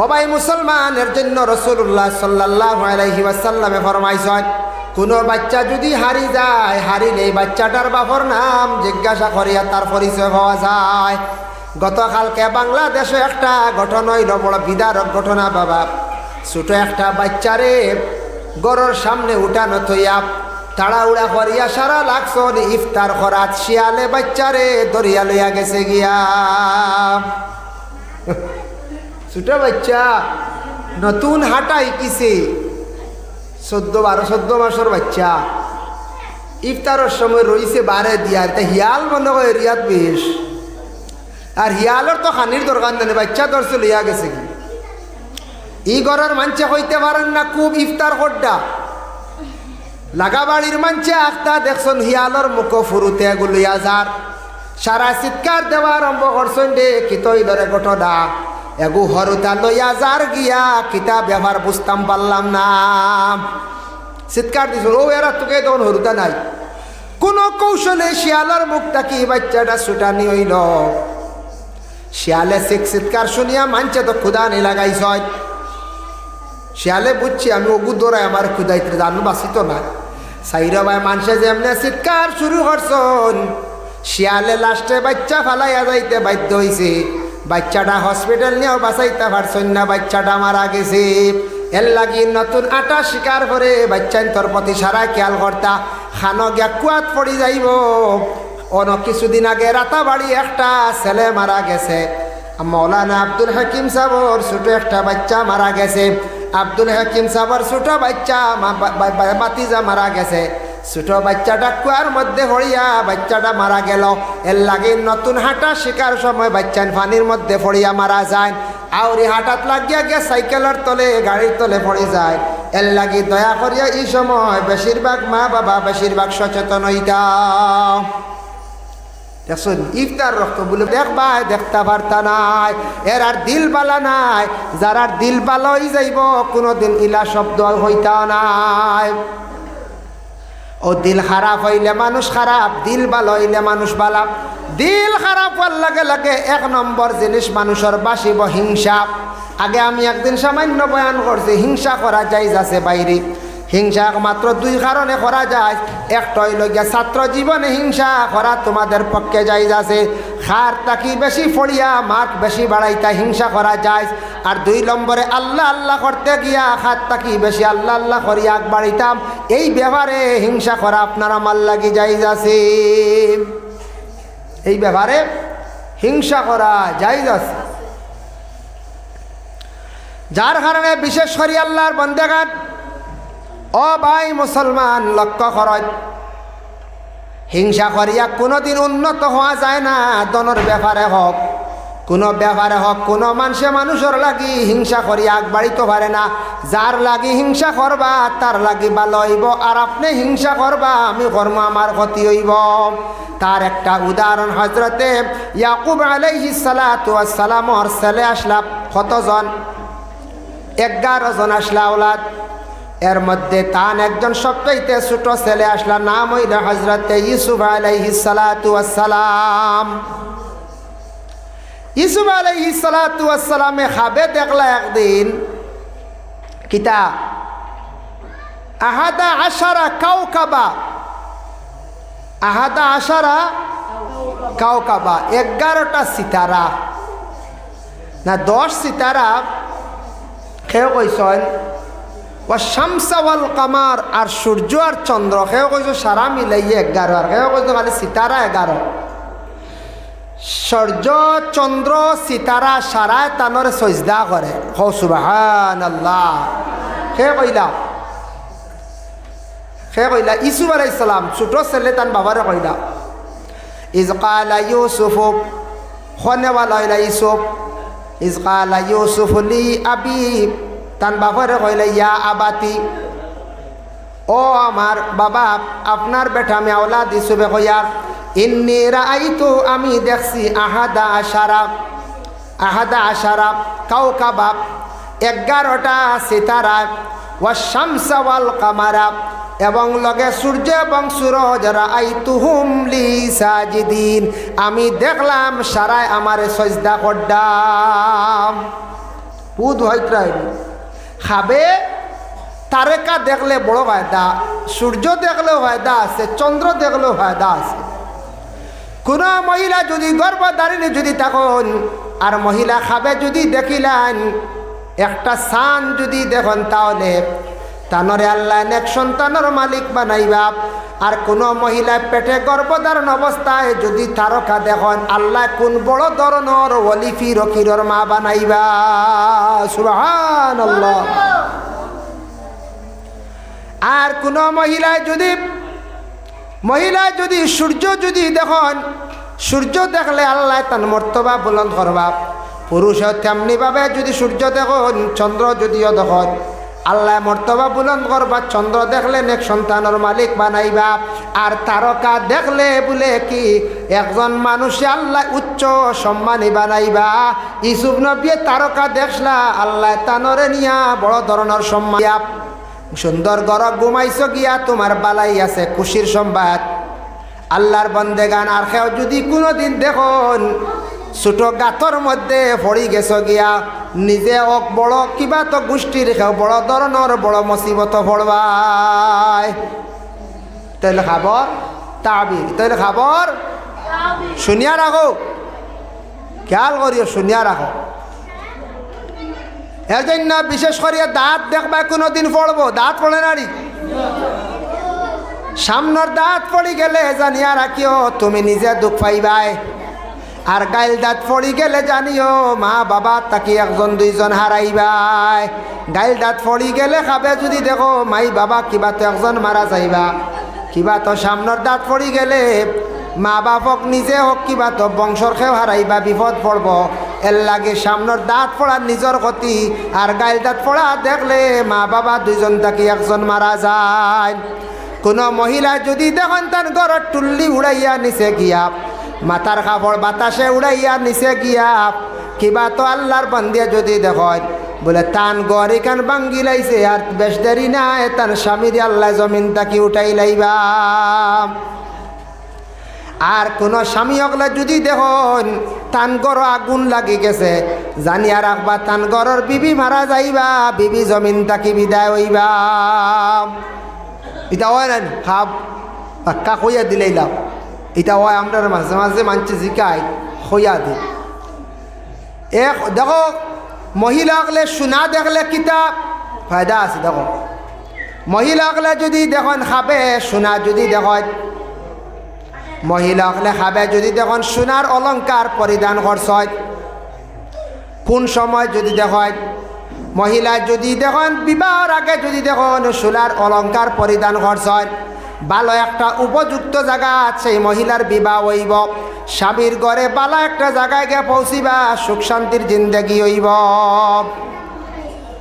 [SPEAKER 1] ও ভাই মুসলমানের জন্য রাসূলুল্লাহ সাল্লাল্লাহু আলাইহি ওয়াসাল্লামে ফরমাইছেন কোন বাচ্চা যদি হারি যায়, হারিলে বাচ্চাটার বাপর নাম জিজ্ঞাসা করিয়া তার পরিচয় পাওয়া যায়। গতকালকে বাংলাদেশে একটা ঘটনা হইল, বড় বিদারক ঘটনা বাবা। ছোট একটা বাচ্চারে গরুর সামনে উঠানো থইয়া তাড়াউড়া করিয়া সারা লাগছন ইফতার করাত, শিয়ালে বাচ্চারে দরিয়া লইয়া গেছে গিয়া। ছোট বাচ্চা নতুন হাঁটা শিকিছে, 14 মাসের বাচ্চা। ইফতারের সময় রইছে বারে দিয়া, হিয়াল মনে হয় এরিয়াত বেশ, আর হিয়ালের তো খানির দরকার নেই, বাচ্চা ধরছে লইয়া গেছে কি। ই ঘরের মানছে হইতে পারেন না খুব ইফতার করডা, লাগাবাড়ির মানছে আখতা দেখছেন হিয়ালর মুখ ফুরুতে গুলিয়া যার সারা চিৎকার দেওয়া আরম্ভ করছেন রে কিতই ধরে ঘটনা এগু হরুতা লইয়া যার গিয়া কিতা ব্যবহার বুঝতাম পারলাম না। চিৎকার দিছ ও এরা তোকে তখন হরুতা নাই, কোন কৌশলে শিয়ালের মুখটা কি বাচ্চাটা ছুটানি হইল। শিয়ালে চিৎকার শুনিয়া মানছে তো ক্ষুদানি লাগাইছ, শিয়ালে বুঝছি আমি ওগু দৌড়াই আমার ক্ষুদাইতে জানো বাঁচিত না। সাইরা ভাই মানুষে যেমনি চিৎকার শুরু করছন, শিয়ালে লাস্টে বাচ্চা ফালাইয়া যাইতে বাধ্য হইছে। বাচ্চাটা হসপিটাল নিয়েও বাঁচাইতে পারছেন না, বাচ্চাটা মারা গেছে। এর লাগি নতুন আটা শিকার করে বাচ্চা তোর প্রতি সারা খেয়াল করতা, খানো গিয়া কুয়াত পড়ি যাইব। অন কিছুদিন আগে রাতাবাড়ি একটা ছেলে মারা গেছে, মৌলানা আব্দুল হাকিম সাহর ছোট একটা বাচ্চা মারা গেছে। আব্দুল হাকিম সাহর ছোট বাচ্চা বাতিজা মারা গেছে। ছোট বাচ্চাটা কুয়ার মধ্যে পড়িয়া বাচ্চাটা মারা গেল। এর লাগে নতুন হাঁটা শিকার সময় বাচ্চা পানির মধ্যে পড়িয়া মারা যায়, আউরি হাঁটাত লাগিয়া গিয়ে সাইকেলের তলে গাড়ির তলে পড়ে যায়। এর লাগে দয়া করিয়া এই সময় বেশিরভাগ মা বাবা বেশিরভাগ সচেতন হইতা। দেখুন ইফতার রক্ত বলে দেখবা দেখতে পারতা নাই, এর আর দিল বালা নাই। যার দিল বালা হয়ে যাইব কোনোদিন ইলা শব্দ হইতা নাই। ও দিল খারাপ হইলে মানুষ খারাপ, দিল ভালো হইলে মানুষ ভালো। দিল খারাপ হওয়ার লাগে লাগে এক নম্বর জিনিস মানুষের বাসিব হিংসা। আগে আমি একদিন সামান্য বয়ান করছি, হিংসা করা যায় আছে বাইরে। হিংসা মাত্র দুই কারণে করা যায়। একটা হইল গিয়া ছাত্র জীবনে হিংসা করা তোমাদের পক্ষে যাই আছে, খার তাকি বেশি ফড়িয়া মার্ক বেশি বাড়াইতা হিংসা করা যায়। আর দুই নম্বরে আল্লাহ আল্লাহ করতে গিয়া খার তাকি বেশি আল্লাহ আল্লাহ করিয়া আগ বাড়িতাম, এই ব্যাপারে হিংসা করা আপনার আমার লাগি যাই আছে। এই ব্যাপারে হিংসা করা যাই আছে, যার কারণে বিশেষ করে আল্লাহর বন্দেগান ও ভাই মুসলমান লক্ষ্য করত, হিংসা করিয়া কোনোদিন উন্নত হওয়া যায় না। দনের ব্যাপারে হোক, কোনো ব্যাপারে হোক, কোনো মানুষের লাগি হিংসা করিয়া আগ বাড়িতে পারে না। যার লাগি হিংসা করবা তার লাগি ভালো হইব, আর আপনি হিংসা করবা আমি কর্ম আমার ক্ষতি হইব। তার একটা উদাহরণ হজরতে ইয়াকুব আলাইহিস সালাতু ওয়াস সালামর ছেলে আসলা কতজন? 11 জন আসলা ওলাদ। এর মধ্যে তান একজন সবচাইতে ছোট ছেলে আসলা, নাম হইল হজরতে ইউসুফ আলাইহিস সালাতু ওয়াস সালাম। ইউসুফ আলাইহিস সালাতু ওয়াস সালামে খাবে দেখলা একদিন কিতা আহাদা আশারা কাউকাবা, আহাদা আশারা কাউকাবা 11টা সিতারা না 10 সিতারা খেয়ে কইসন। ও শামসা ওয়াল কামার, আর সূর্য আর চন্দ্র খেয়ে কইস সারা মিলাইয়ে 11, আর খেয়ে কইস খালি সিতারা 11। সূর্য চন্দ্র সিতারা সারায় তানরে সজদা করে। হো সুবহানাল্লাহ। খেয়ে কইলা ইউসুফ আলাইহিস সালাম ছোট ছেলে তান বাবারে কইলা, ইজ ক্বালা ইউসুফ খনেওয়ালা হইলা ইউসুফ, ইজ ক্বালা ইউসুফ লি আবি, তান বাবারে কইলা ইয়া আবাতি, ও আমার বাবা আপনার বেটা আমি আওলাদ ইউসুফে কইয়া ইন্নী রাআইতু, আমি দেখছি আহাদা আশারা কাউকাবা 11টা সিতারা, ওয়া শামসা ওয়াল কামারা, এবং লগে সূর্য এবং সূরজ, রাআইতুহুম লি সাজিদিন, আমি দেখলাম সারায় আমারে সজদা করদাম। বুধ হইত্রাই খাবে তারেকা দেখলে বড় ফায়দা, সূর্য দেখলেও ফায়দা আছে, চন্দ্র দেখলেও ফায়দা আছে। কোন মহিলা যদি গর্ভধারিণী যদি তখন আর মহিলা খাবে যদি দেখিলেন একটা সান যদি দেখুন, তাহলে তানরে আল্লাহ নেক সন্তানের মালিক বানাইবা। আর কোন মহিলা পেটে গর্ভধারণ অবস্থায় যদি তারকা দেখুন, আল্লাহ কোন বড় ধরনের ওলি ফিরকিরর মা বানাইবা। সুবহানাল্লাহ। আর কোন মহিলা যদি সূর্য যদি দেখুন, সূর্য দেখলে আল্লাহ তার মর্তবা বুলন্দ করবা। পুরুষও তেমনি ভাবে যদি সূর্য দেখুন, চন্দ্র যদিও দেখুন, আল্লাহ মর্তবা বুলন্দ করবা। চন্দ্র দেখলে নেক সন্তানের মালিক বানাইবা। আর তারকা দেখলে বলে কি একজন মানুষে আল্লাহ উচ্চ সম্মানী বানাইবা। ইউসুফ নবী তারকা দেখলা, আল্লাহ তানরে নিয়া বড় ধরনের সম্মান। সুন্দর গরব ঘুমাইছ গিয়া তোমার বালাই আছে, খুশির সংবাদ। আল্লাহর বন্দেগান আর কেউ যদি কোনোদিন দেখুন ছোট গাতর মধ্যে পড়ি গেছ গিয়া, নিজে ওক বড় কিবা তো গোষ্ঠীর খেও বড় ধরনের বড় মুসিবত পড়বাই। তাইলে খবর তাবির, তাইলে খবর শুনিয়া রাখো, খেয়াল করিও শুনিয়া রাখো। এর জন্য বিশেষ করিয়া দাঁত দেখবা কোনোদিন পড়বো, দাঁত পড়ে নারী সামনের দাঁত পড়ি গেলে জানিয়া রাখিও তুমি নিজে দুঃখ পাইবাই। আর গাইল দাঁত পড়ি গেলে জানিও মা বাবা তাকে 1 2 হারাইবাই। গাইল দাঁত পড়ি গেলে খাবে যদি দেখো মাই বাবা কিবা তো 1 মারা যাইবা। কিবা তো সামনের দাঁত পড়ি গেলে মা বাপক নিজে হোক কিবা তো বংশর খেও হারাইবা, বিপদ পড়ব। এর লাগে সামনের দাঁত পড়া নিজের ক্ষতি। আর গাইল দাঁত পড়া দেখলে মা বাবা 2 তাকে 1 মারা যায়। কোনো মহিলা যদি দেখেন তার ঘরের টুল্লি উড়াইয়া নিচে গিয়া মাথার কাপড় বাতাসে উড়াইয়া নিচে গিয়া কিবা তো আল্লাহর বান্দিয়া যদি দেখয় বলে তান গড় এখান ভাঙ্গি লাইছে আর বেশ দেরি নাই তার স্বামীর আল্লাহ জমিন তাকে উঠাই লাইবা। আর কোন স্বামী হকলে যদি দেখুন তান গড় আগুন লাগি গেছে জানিয়া রাখবা তান গড়র বিবি মারা যাইবা, বিবি জমিন তাকে বিদায় হইবা। এটা হয় না খাব পাক্কা কইয়া দিলেই লাভ। এটা হয় আমরা মাঝে মাঝে মানছি জিকাই হইয়া দি দেখো মহিলা হকলে সোনা দেখলে কিতাব ফায়দা আছে। দেখো মহিলা হকলে যদি দেখুন খাবে সোনা, যদি দেখুন মহিলা হকলে খাবে যদি দেখুন সোনার অলংকার পরিধান করছে কোন সময় যদি দেখুন মহিলা যদি দেখুন বিবাহর আগে যদি দেখুন সোনার অলংকার পরিধান করছে ভালো একটা উপযুক্ত জায়গা আছে মহিলার বিবাহ হইব, স্বামীর ঘরে ভালো একটা জায়গায় গিয়ে পৌঁছিবা, সুখ শান্তির জিন্দগি হইব।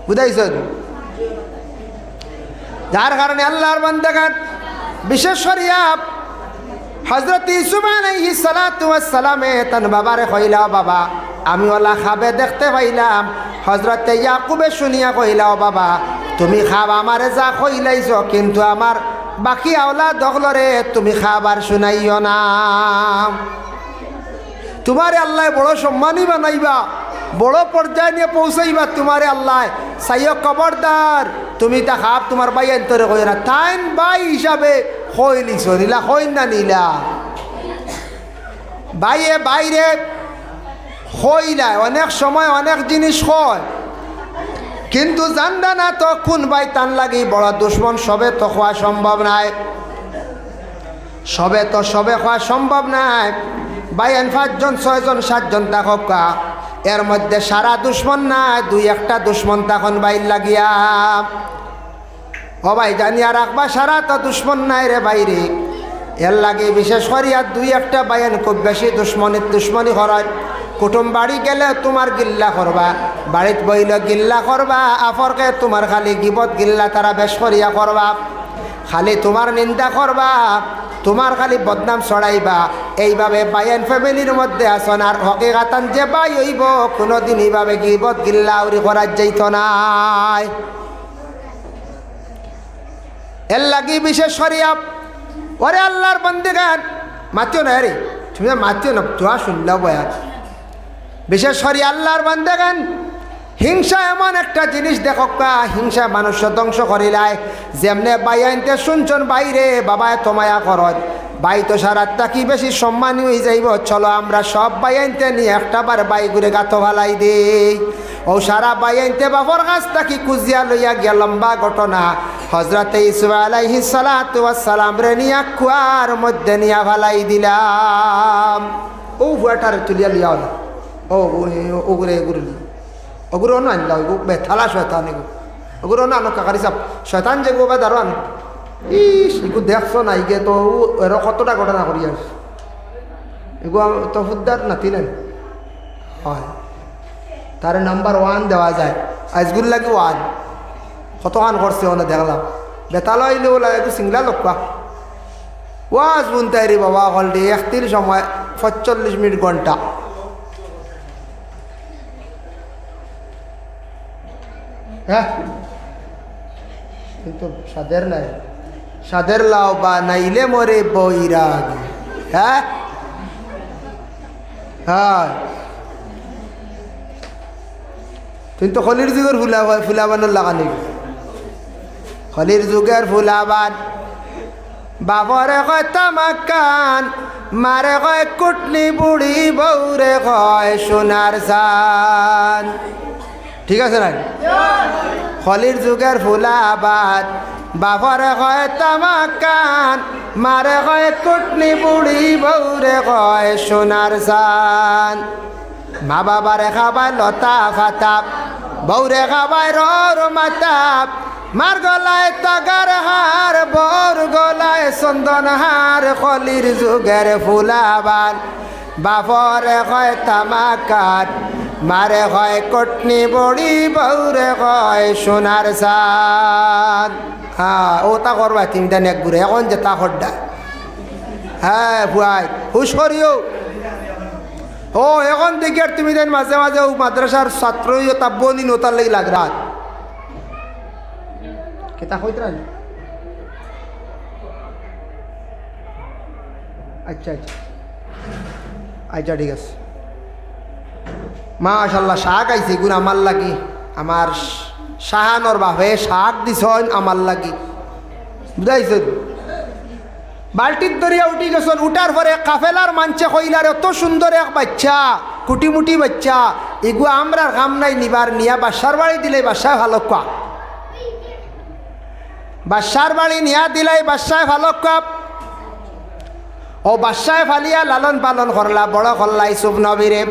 [SPEAKER 1] বুঝাইছ? যার কারণে আল্লাহর বান্দাগান বিশেষ করিয়া হযরত ইউসুফ আলাইহিস সালাতু ওয়াস সালামে তান বাবারে কইলাও বাবা আমি ওলা খাবে দেখতে পাইলাম। হযরত ইয়াকুবে শুনিয়া কইলাও বাবা তুমি খাব আমারে যা কইলাইছ কিন্তু আমার বাকি আওলাদ দখলরে তুমি খাবার শুনাইও না। তোমারে আল্লাহ বড় সম্মানী বানাইবা, বড় পর্যায়ে নিয়ে পৌঁছাইবা। তোমারে আল্লাহ সাইয় খবরদার তুমি তা খাব তোমার ভাই এন্তরে কই না তাইন ভাই হিসাবে কইলিছ নিলা কই না নিলা ভাইয়ে বাইরে কইলা অনেক সময় অনেক জিনিস কয় কিন্তু জানদা না তো কোন ভাই তান লাগি বড় দুশ্মন সবে তো খাওয়া সম্ভব নাই, সবে খাওয়া সম্ভব নাই। ভাই 5 জন 6 জন 7 জন থাকক এর মধ্যে সারা দুশ্মন নাই, 2-1টা দুশ্মন তখন বাইর লাগিয়া ও ভাই জানিয়া রাখবা সারা তো দুশ্মন নাই রে বাইরে। এর লাগে বিশেষ করিয়া 2-1টা বাইন খুব বেশি দুশ্মনী করায়। কুটুম বাড়ি গেলে তোমার গিল্লা করবা, বাড়িত বইলে গিল্লা করবা, আফরকে তোমার খালি গিবত গিল্লা তারা বেশ করিয়া করবা, খালি তোমার নিন্দা করবা, তোমার খালি বদনাম ছড়াইবা। এইভাবে বাইন ফ্যামিলির মধ্যে আসন আর হকিকাতান যে বাই হইব কোনোদিন এইভাবে গিবত গিল্লা উড়ি করার যাইত নাই। এর লাগি বিশেষ করিয়া ওরে আল্লাহর বান্দাগান মাতিও না রে, তুমি মাতিও না তোয়া শুনলা বয়া। বিশেষ করে আল্লাহর বান্দাগান হিংসা এমন একটা জিনিস দেখকা, হিংসা মানুষ ধ্বংস করিলায়। যেমনে বাই আনতে শুনছন বাইরে বাবা এত মায়া করত, বাই তো সারাতটা কি বেশি সম্মানী হয়ে যাইব। চলো আমরা সব বাই আনতে নিয়ে একটাবার বাই ঘুরে গাতো ভালাই দেই। ও সারা বাই আনতে বাবর গাছটা কি কুজিয়া লইয়া গিয়া লম্বা ঘটনা হযরত ইউসুফ আলাইহিস সালাতু ওয়াস সালাম রে নিয়া কুয়ার মধ্যে নিয়া ভালাই দিলাম। ও ফুয়াটারে তুলিয়া লিয়াও না, ও ওগুরে ওগুলো অন্য আনলা বেথালা শয়তান এগু ওগুলো অন্য আনো কাকারি সাপ শয়তান যে গোবা দারোয়ান ইস এগু দেখছো না ইগে তো এর কতটা ঘটনা করি আস এগু তো ফুদ্দার নাতিলেন হয় তার নাম্বার 1 দেওয়া যায় আজগুল লাগে 1 কতখান করছে ওনা দেখলাম বেতাল হইলে ওলা একটু সিংলা লোকা ওয়াজ বুনতাই রে বাবা হল ডে 31 সময় 45 মিনিট ঘন্টা। হ্যাঁ কিন্তু সাদের নাই, সাদের লাও বা নাইলে মরে বৈরাগ। হ্যাঁ হ্যাঁ কিন্তু খলির যুগের ফুলাবানোর লাগানি, খলির যুগের ফুলাবান বাবরে কয় তামাকান, মারে কয় কুটনি বুড়ি, বউরে কয় সোনার চান। ঠিক আছে না? খলির যুগের ফুলাবান বাবরে কয় তামাকান, মারে কয় কুটনি বুড়ি, বউরে কয় সোনার চান। মা বাবারে খাবায় লতা ফাতাপ, বউরে খাবায় রর মাতাপ, মার গলায় তাগার হার, বর গলায় চন্দন হার। খলির যুগের ফুলাবান বাপরে কয় তামাকান, মারে কয় কটনি বড়ি, বউরে কয় সোনার চান। হ্যাঁ ও তা করবা তুমি দেন এক ঘুরে এখন যে তা হড্ডা। হ্যাঁ ভুয়াই হুশ করিও ও এখন দেখি আর তুমি দেন মাঝে মাঝে মাদ্রাসার ছাত্র তাব্বনি নতার লাগি লাগ রাত কেতা কইতরা আচ্ছা আচ্ছা আচ্ছা ঠিক আছে মাশাআল্লাহ শাক আইছে গুণ আমার লাগি আমার শাহানোর বাপে শাক দিছন আমার লাগি বুঝাইছেন বাল্টির দরিয়া উঠি গেছেন উঠার পরে কাফেলার মানছে কইলার এত সুন্দর এক বাচ্চা কুটিমুটি বাচ্চা এগু আমরা কাম নাই নিবার নিয়া বাসার বাড়ি দিলে বাসায় ভালো কোয়া বাসার বাড়ি নিয়া দিলাই বাসায় ভালো কোয়া ও বাসায় ফালিয়া লালন পালন করলা বড় করলা ইসুফ নবীরে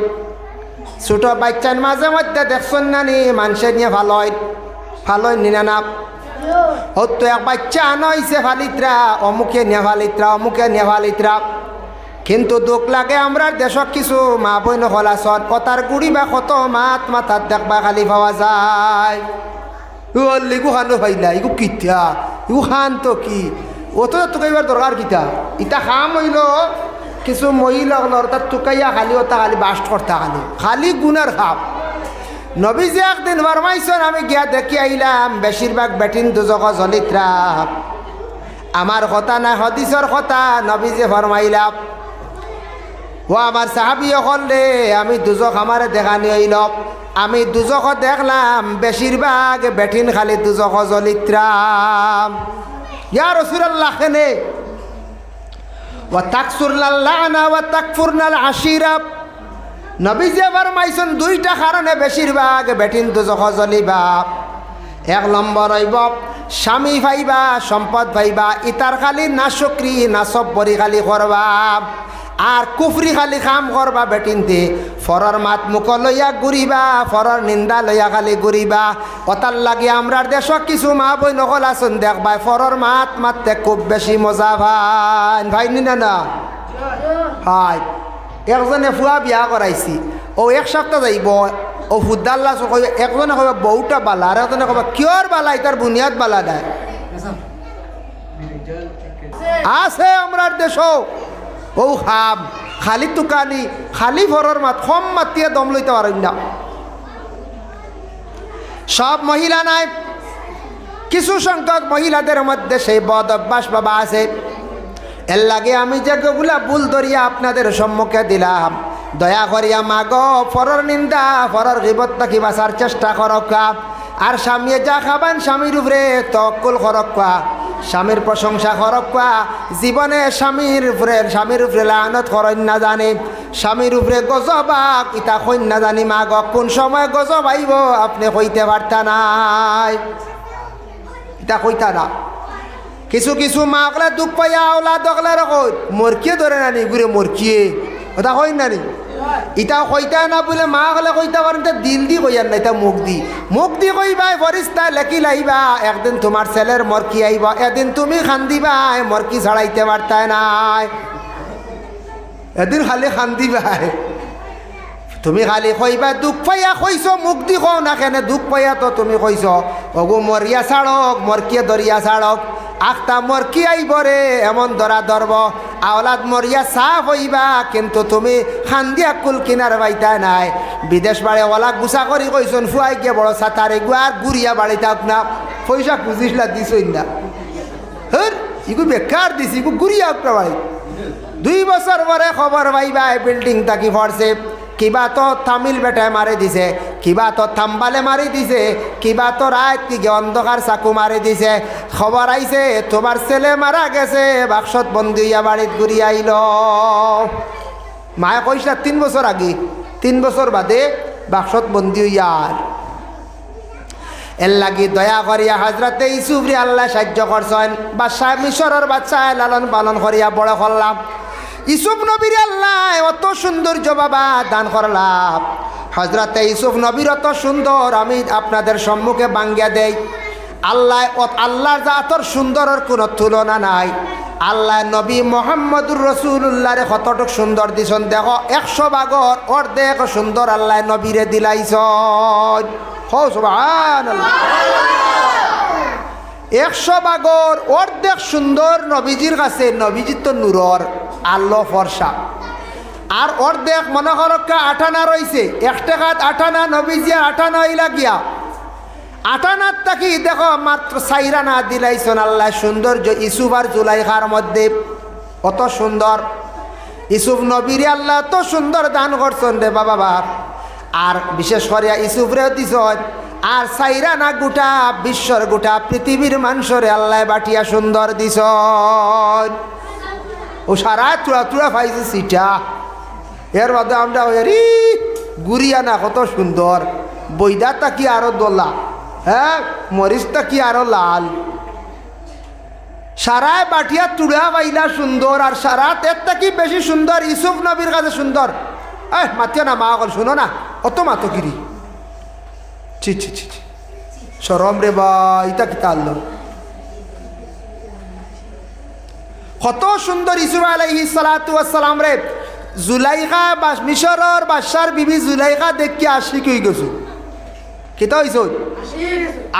[SPEAKER 1] ছোট বাচ্চার মাঝে মধ্যে দেখছেন না নি মানুষের নিয়ে ভালোই নিনা না হতো এক বাচ্চা আনাইছে ফালিত্রা অমুকে নিয়ে ফালিত্রা অমুকে নিয়ে ফালিত্রা কিন্তু দুঃখ লাগে আমরা দেশক কিছু মা বই নলাচত কথার গুড়ি বা কত মাথার দেখবা খালি পাওয়া যায় ইগু খানো ভাইলা ইগু কিতা ইগু খান তো কি অত তোকে এবার দরকার কিতা ইটা খাম হইল কিছু মহিলা তার টুকাইয়া খালি ওটা খালি বাস্ট করতে খালি গুনার খাপ নবীজি একদিন ফরমাইছেন আমি গিয়া দেখি আইলাম বেশিরভাগ বেটিন দুজক জলিত্রা আমার কথা না হদিসর কথা নবীজি ফরমাইলাম ও আমার সাহাবি হলে আমি দুজক আমারে দেখানি হইল আমি দুজক দেখলাম বেশিরভাগ বেটিন খালি দুজক জলিত্রা ইয়া রাসূলুল্লাহ খেনে ওয়া তাকসুরনাল লানা ওয়া তাকফুরনাল আশিরা নবীজি ফরমাইছেন দুইটা কারণে বেশিরভাগ বেটিন দুজক জ্বলিবা এক নম্বর হইব স্বামী ভাইবা সম্পদ ভাইবা ইতার খালি না শুকরি না সব্বরি খালি করবা আর কুফরি খালি কাম করবা বেটিনতে ফরর মাত মুখ লইয়া ঘুরিবা ফরর নিন্দা লইয়া খালি ঘুরিবা অতার লাগে আমরার দেশ কিছু মা বই নকল আসুন দেখবা ফরর মাত মারতে খুব বেশি মজা ভাই নি না হয় একজনে ফুয়া বিয়া করাইছি ও এক সপ্তাহ যাইব ও ফুদ্দাল্লা একজনে কব বউটা বালা আর একজনে কব কিয়র বালা এটার বুনিয়াদ বালা নাই আছে আমরার দেশ ও খাম খালি তুকানি খালি ফরর মাত কম মাতিয়ে দম লইতে পারেন না সব মহিলা নাই কিছু সংখ্যক মহিলাদের মধ্যে সেই বদ অভ্যাস বাবা আছে এর লাগে আমি যেগুলা ভুল ধরিয়া আপনাদের সম্মুখে দিলাম দয়া করিয়া মাগ ফরর নিন্দা ফরর গিবত থাকি বাঁচার চেষ্টা করকা আর স্বামী যা খাবান স্বামীর উপরে তওয়াক্কুল করকা স্বামীর প্রশংসা করকা জীবনে স্বামীর উপরে লানত করেন না জানে স্বামীর উপরে গজব ইতা কইন না জানি মাগ কোন সময় গজব আইব আপনি কইতে পারতা নাই ইতা কইতা না কিছু কিছু মা কলে দুঃখ পাইয়া ওলা দকলে রকম মরকিয়ে ধরে নানি ঘুরে মরকিয়ে ওটা কই নানি ইটা কইতা না বলে মা কলে কইতা পারেন দিল দি কইয়ার না এটা মুখ দি কইবা ফরিস্তা লেখি লাইবা একদিন তোমার ছেলের মরকি আইবা এদিন তুমি খান্দিবা মরকি ছাড়াইতে পারতায় নাই এদিন খালি খান্দিবা তুমি খালি কইবা দুঃখ পাইয়া কইছ মুখ দি কও না কেন দুঃখ পাইয়া তো তুমি কইছ অগু মরিয়া ছাড়ক মরকিয়ে দরিয়া ছাড়ক আখতা মরকি আইব রে এমন ধরা ধরব আওলাদ মরিয়া সাফ হইবা কিন্তু তুমি খান্দিয়া কুল কিনার বাইতা নাই বিদেশ বাড়ি ওলা গুছা করি কইছন ফুয়াই গিয়ে বড় সাঁতারে গুয়ার গুড়িয়া বাড়ি থাক না পয়সা খুঁজিসলা দিছই না হর ইগু বেকার দিছি ইগু গুড়িয়া একটা বাড়ি 2 বছর পরে খবর পাইবা বিল্ডিং তাকি পড়ছে কিবা তো তামিল বেটায় মারি দিছে কিবা তো থাম্বালে মারি দিছে কিবা তো রাত দিকে অন্ধকার চাকু মারি দিছে খবর আইছে তোমার ছেলে মারা গেছে বাক্সত বন্দি হইয়া বাড়িত ঘুরি আইল মায়ে কইসা 3 বছর আগে 3 বছর বাদে বাক্সত বন্দি হইয়ার এর লাগি দয়া করিয়া হজরতে ইউসুফরে আল্লাহ সাহায্য করছেন বাদশাহ মিশরের বাচ্চায় লালন পালন করিয়া বড় করলাম ইউসুফ নবীর আল্লাহ অত সৌন্দর্য বাবা দান করলাম হজরতে ইউসুফ নবীর অত সুন্দর আমি আপনাদের সম্মুখে বাঙ্গিয়া দেই আল্লাহর জাতর সুন্দরের কোনো তুলনা নাই আল্লাহ নবী মোহাম্মদুর রসুল্লাহরে কতটুক সুন্দর দিছন দেখো 100 ভাগর অর্ধেক সুন্দর আল্লাহ নবীরে দিলাইছ সুবহানাল্লাহ 100 ভাগর অর্ধেক সুন্দর নবীজির কাছে নবীজির তো নূরর আল্লাহ ফর্সা আর অর্ধেক মনে করো আটানা রয়েছে, 1 টাকাত আটানা নবীজি আটানা হইলা গিয়া আটানার থাকি দেখো মাত্র 4 আনা দিলাইছেন আল্লাহ। সৌন্দর্য ইউসুফ আর জুলাইখার মধ্যে অত সুন্দর, ইউসুফ নবীর আল্লাহ তো সুন্দর দান করছেন রে বাবা বাপ। আর বিশেষ করে ইউসুফরে দিছ আর 4 আনা গোটা বিশ্বর গোটা পৃথিবীর মানুষরে আল্লাহ বাটিয়া সুন্দর দিছ। ও সারা তুড়া তুড়া পাইছে সিটা। এর মধ্যে আমরা গুড়িয়া না কত সুন্দর, বৈদাটা কি আরো দোলা, হ্যাঁ মরিচটা কি আরো লাল, সারায় বাটিয়া তুড়া পাইলা সুন্দর। আর সারা এরটা কি বেশি সুন্দর, ইউসুফ নবীর কাছে সুন্দর। মাতিও না মা কল, শুনো না অত মাতো কিরি, ছি ছি ছি সরম রে বা, ইটা কি তাল্লো কত সুন্দর ইউসুফ আলাইহিস সালাতু ওয়াস সালাম রে। জুলাইখা মিশরের বাদশার বিবি জুলাইখা দেখি আশিক হয়ে গেছে। কিতা হইছ?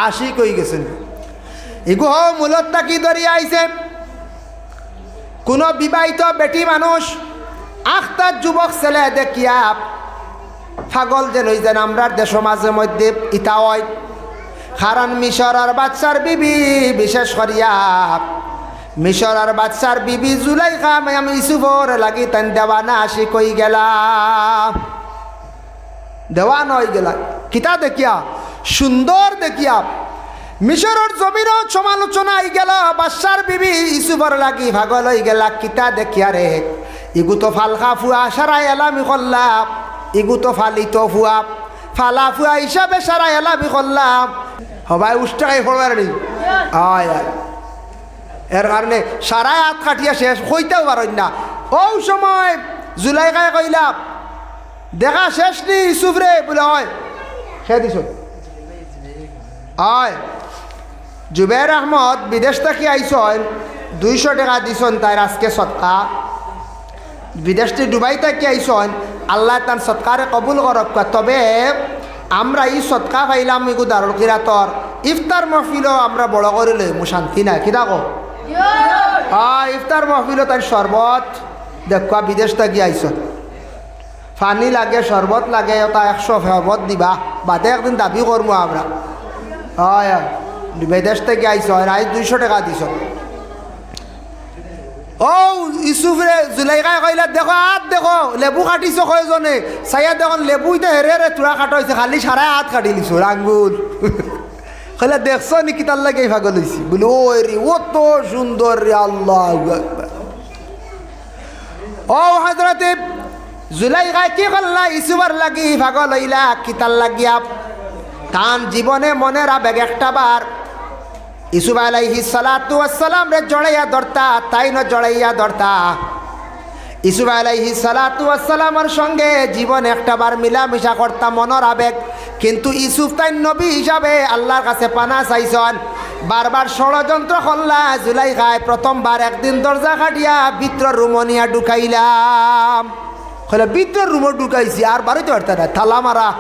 [SPEAKER 1] আশিক হয়ে গেছেন। এগো মূলতটা কি ধরিয়া আইছে, কোন বিবাহিত বেটি মানুষ আখতার যুবক ছেলে দেখিয়া পাগল যেন হই যেন আমরা দেশ সমাজের মধ্যে ইতা হয়। কারণ মিশরের বাদশার বিবি বিশেষ করিয়া মিশরের বাদশার বিবি জুলাইখা আমি ইউসুফর লাগি তান দেওয়ানা আশিক হই গেলা, দেওয়ান হয়ে গেলা। কিতা দেখিয়া সুন্দর দেখিয়া মিশরের জমিরও সমালোচনা হয়ে গেল, বাদশার বিবি ইউসুফর লাগি পাগল হয়ে গেলা। কিতা দেখিয়া রে, ইগু তো ফালখা ফুয়া সারাই এলামি করলাম, ইগু তো ফালিত ফুয়া ফালা ফুয়া হিসাবে সারাই এলামি করলাম। সবাই উষ্টাই পড়বার নি আয় আয়। এর কারণে সারাই হাত কাটিয়া শেষ কইতেও পারেন না। ও সময় জুলাইখায় কইলাম দেখা শেষ নি ইউসুফ রে, বলে হয় খেয়ে দিছ। হয় জুবের আহমদ বিদেশ থেকে আইসন, 200 টাকা দিছন তাই আজকে সৎকা। বিদেশ থেকে দুবাই থেকে আইসন, আল্লাহ তার সৎকারে কবুল করক। তবে আমরা এই সৎকা পাইলাম ইগু দারুল কিরাতর ইফতার মহফিলও আমরা বড় করিলে মু শান্তি নাই। কি দেখো ইফতার মহফিলও তাই শরবত দেখা বিদেশ থেকে আইসন, পানি লাগে শরবত লাগে, ওটা 100 শরবত দিবা বাদে একদিন দাবি করবো আমরা। হয় বিদেশ থেকে আইস আজ 200 টাকা দিছ। ও ইউসুফ রে জুলাইখায় কইলা দেখো হাত দেখো লেবু কাটিছ কয়জনে, চাইয়া দেখুন লেবু ইতে হেরে রে তোরা কাটা হয়েছে, খালি সারাই হাত কাটি লিছ আঙ্গুল। কইলা দেখছ নাকি তার লাগে ভাগল হয়েছি বলে ও রে ও তো সুন্দর রে আল্লাহ। ও হাজরাতে জুলাইখায় কি করলা, ইউসুফর লাগি ভাগল হইলা কিতার লাগিয়া তান জীবনে মনের আবেগ একটা বার ইউসুফ আলাইহিস সালাতু ওয়াস সালাম রে জড়াইয়া ধরতা, তাই ন জড়াইয়া ধরতা। ইউসুফ আলাইহিস সালাতু ওয়াস সালামের সঙ্গে জীবন একটা বার মিলামিশা করতা মনের আবেগ। কিন্তু ইউসুফ তাই নবী হিসাবে আল্লাহর কাছে পানা চাইছন, বারবার ষড়যন্ত্র করলা। জুলাইখায় প্রথমবার একদিন দরজা খাটিয়া ভিতর রুমনিয়া ঢুকাইলাম, কইলা ভিতর রুমও ঢুকাইছি আর বাড়িতে পারতা না থালা মারা।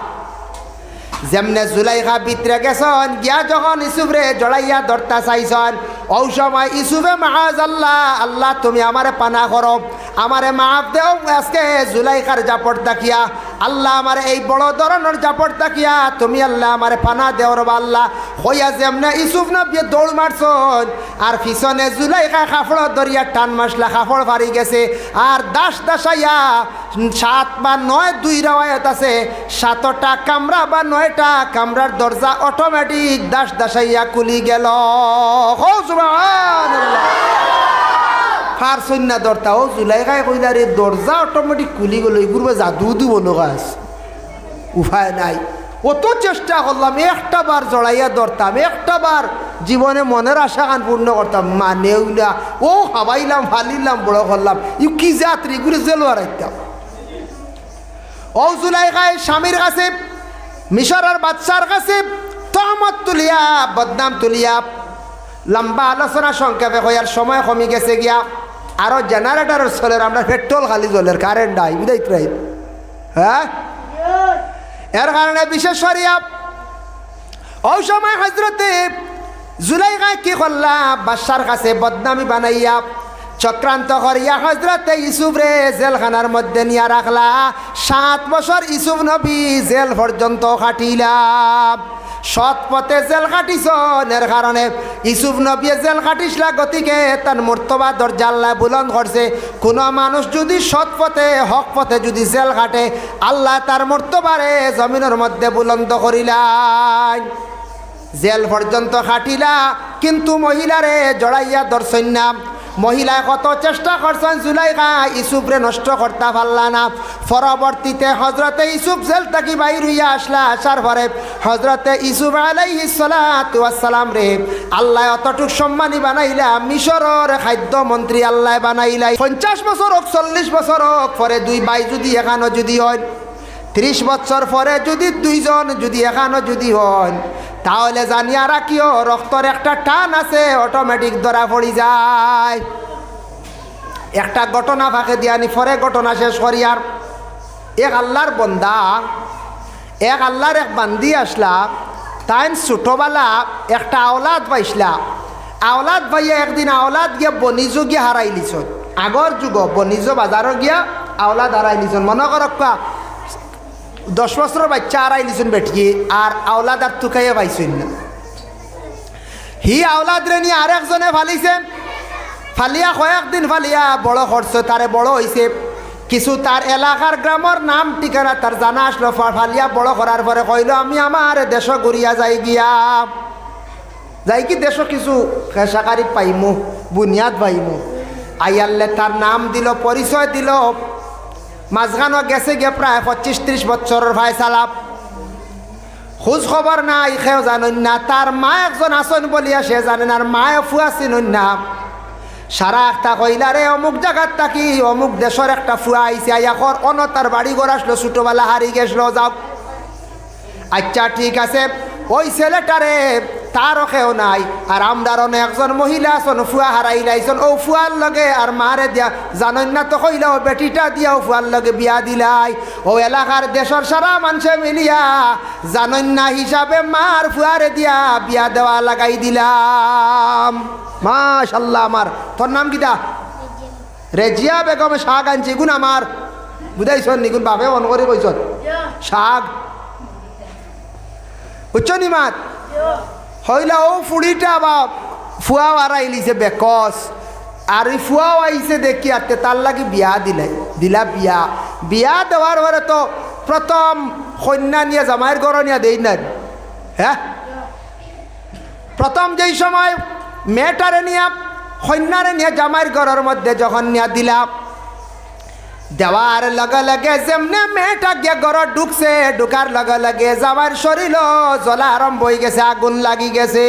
[SPEAKER 1] যেমনে জুলাইখা ভিতরে গেছন গিয়া যখন ইউসুফরে জড়াইয়া ধরতা চাইছন, ও সময় ইউসুফে মাহাজ আল্লাহ আল্লাহ তুমি আমারে পানা করো, আমারে মাফ দেও। আজকে জুলাইখার জাপট তাকিয়া আল্লাহ আমার এই বড় ধরনের জাপট তাকিয়া তুমি আল্লাহ আমারে পানা দেও রবা আল্লাহ। হইয়া যেমনে ইউসুফ নবী দৌড় মারছন আর পিছনে জুলাইখা কাপড় ধরিয়া টান মাসলা, কাপড় ফারি গেছে। আর দাস দাসাইয়া 7 বা 9 2 রাওয়ায়াত আছে, 7টা কামরা বা 9টা কামরার দরজা অটোমেটিক দাস দাসাইয়া খুলি গেল। ফার সন্না দরতা ও জুলাইখায় কইলা রে দরজা অটোমেটিক খুলি গেল, এগুলো জাদু দিব নগাছ উপায় নাই। কত চেষ্টা করলাম, একটা বার জড়াইয়া ধরতাম, একটা বার জীবনে মনের আশা কান পূর্ণ করতাম, মানেও না। ও হাবাইলাম ফালিলাম বড় করলাম, ইউ কি যাত্রী ঘুরে জেলো হারাইতাম। ও জুলাইখায় স্বামীর কাছে মিশরের বাদশার কাছে তহমত তুলিয়া বদনাম তুলিয়া লম্বা আলোচনা সংক্ষেপে হইয়ার সময় কমে গেছে গিয়া। আরো জেনারেটরের চলের, আমরা পেট্রোল খালি জলের, কারেন্ট নাই বুঝাইতে রাই। হ্যাঁ এর কারণে বিশেষ করিয়া ওই সময় হজরতে জুলাইখায় কি করলা, বাদশার কাছে বদনামি বানাইয়া চক্রান্ত করিয়া হজরতে ইউসুফ রে জেলখানার মধ্যে নিয়ে রাখলা। 7 বছর ইউসুফ নবী জেল পর্যন্ত খাটিলাম। সৎ পথে জেল খাটিছনের কারণে ইউসুফ নবী জেল খাটিসলা, গতিকে তার মর্তবা দরজা আল্লাহ বুলন্দ করছে। কোনো মানুষ যদি সৎ পথে হক পথে যদি জেল খাটে, আল্লাহ তার মর্তবারে জমিনের মধ্যে বুলন্দ করিলাই। জেল পর্যন্ত খাটিলা, কিন্তু মহিলারে জড়াইয়া ধরছেন না। মহিলা কত চেষ্টা করছেন, জুলাইখা ইউসুফরে নষ্ট করতে পারলা না। পরবর্তীতে হজরতে ইউসুফ জেল থাকি বাইর হইয়া আসলা। আসার পরে হজরতে ইউসুফ আলাইহিস সালাতু ওয়াস সালাম রে আল্লাহ অতটুক সম্মানী বানাইলা, মিশরের খাদ্য মন্ত্রী আল্লাহ বানাইলা। 50 বছর হোক 40 বছর হোক পরে 2 ভাই যদি এখানো যদি হয়, 30 বছর পরে যদি 2 জন যদি এখানো যদি হন, তাহলে জানিয়া রাখিও রক্তর একটা টান আছে, অটোমেটিক ধরা পড়ি যায়। একটা ঘটনা ফাঁকে দিয়ানি পরে ঘটনা শেষ করি। আর এক আল্লাহর বন্দা, এক আল্লাহর এক বান্দি আসলা, তাই ছোটবেলা একটা আওলাদ পাইসলা। আওলাদ পাইয়া একদিন আওলাদ গিয়া বনিজ গিয়া হারাই লিছন। আগর যুগ বনিজ বাজারও গিয়া আওলাদ হারাই লিছন। মনে করক্কা 10 বছরের বাচ্চা হারাই লিছন বেটিয়ে, আর আওলাদ আর তুকাইয়া পাইছেন না। হি আওলাদ রে নিয়ে আরেকজনে ফালিছে। ফালিয়া কয়েকদিন ফালিয়া বড় করছে, তারে বড় হয়েছে। কিছু তার এলাকার গ্রামের নাম ঠিকানা তার জানা আসলো। ফালিয়া বড় করার পরে কইল, আমি আমার দেশ ঘুরিয়া যাই গিয়া, যাই কি দেশ কিছু খেসাকারি পাইমু, বুনিয়াদ পাইমু। আইয়াল্লে তার নাম দিল, পরিচয় দিল। মাঝখানো গেছে গিয়ে প্রায় 25-30 বছরের ভাই সালাপ। খোঁজ খবর নাই, কেউ জানেন না। তার মা একজন আসন বলিয়া সে জানেন, আর মায়ে ফুয়া চিনুন না। সারা একটা কইলারে অমুক জায়গার থাকি অমুক দেশের একটা ফুয়া আইসে, এখন অন তার বাড়ি ঘর আসলো, ছোটোবেলা হারি গেছিল, যাও। আচ্ছা ঠিক আছে, ওই ছেলেটারে তারও কেউ নাই, আর আমরার একজন মহিলা আছেন, ফুয়া হারাই লাইছেন। ও ফুয়ার লগে আর মারে দিয়া জানেন না তো কইলা, ও বেটিটা দিয়া ও ফুয়ার লগে বিয়া দিলাই। ও এলাকার দেশের সারা মানুষে মিলিয়া জানেন না হিসাবে মার ফুয়ারে দিয়া বিয়া দেওয়া লাগাই দিলাম। মাশাল্লাহ। আমার তোর নাম কিতা? রেজিয়া বেগম। শাক আনছি গুণ আমার বুঝাইছন নিগুণ বাপে মন করে কইছ শাক উচ্চ নিমাত হইলা। ও ফুড়িটা বা ফুয়া আড়াইলিছে বেকস, আর ওই ফুয়াও আইছে দেখি আর তার লাগি বিয়া দিলা। বিয়া দেওয়ার পরে তো প্রথম কন্যা নিয়ে জামাইয়ের ঘর নিয়ে দেই না। হ্যাঁ, প্রথম যেই সময় মেয়েটারে নিয়ে কন্যারে নিয়ে জামাইয়ের ঘরের মধ্যে যখন নিয়ে দিলাম, দেওয়ার লগে লগে যেমনে মেয়েটা গিয়ে ঘর ঢুকছে, ঢুকার লগে লগে জামাইয়ের শরীর জ্বলা আরম্ভ হয়ে গেছে, আগুন লাগি গেছে।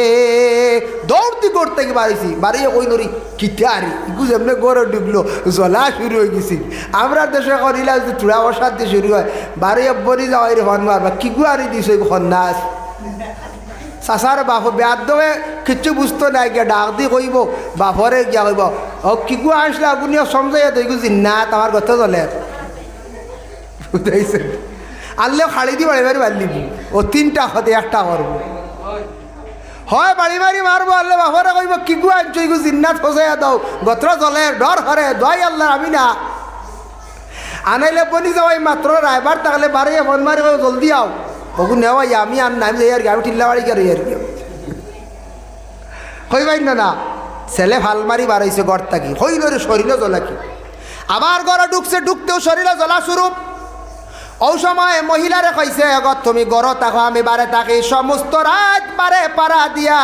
[SPEAKER 1] দৌড়তি করতে কি বাড়িছি, বাড়িয়ে কই নরি কিটারি ইগু যেমনে ঘরে ঢুকলো জ্বলা শুরু হয়ে গেছি। আমরা দেশে করিলাম যে চূড়া অশান্তি শুরু হয়, বাড়িয়ে বলি যাওয়াই হন মারবা কি গুয়ারি দিছে সন্ন্যাস। চাচার বাপ বেয়ার দমে কিচ্ছু বুঝতো নাই, গিয়া ডাক দি কইব বাপরে গিয়া কইব, ও কিগু আসলে আপুনি সমঝাইয়া দইগু জিন্নাত আমার কথা চলে বুঝাইছে। আনলেও খাড়ি দি বাড়ি বাড়ি বাড়লিব, ও 3টা হতে 1টা করবো, হয় বাড়ি বাড়ি মারবো। আনলে বাপরে কইব কিগু আনছো ইগু জিন্নাত ফসাইয়া দাও, গত্র চলে ডর হরে দয় আল্লাহ আমি না। আনাইলে বনি যাওয়াই মাত্র রায়বার তাহলে বাড়িয়ে ফোন মারি জলদি আও, ওগু নেওয়াই আমি আর নাম আর কি আমি টিল্লা বাড়ি গেল আর কি হইবাই না। ছেলে ভাল মারি বাড়াইছে ঘর থাকি, হইল রে শরীরে জ্বলা কি। আবার ঘরে ঢুকতেও শরীরে জ্বলা শুরু। ও সময় মহিলারে কইছে, এগত তুমি ঘর থাকো আমি বারে থাকি। সমস্ত রাত বারে পাড়া দিয়া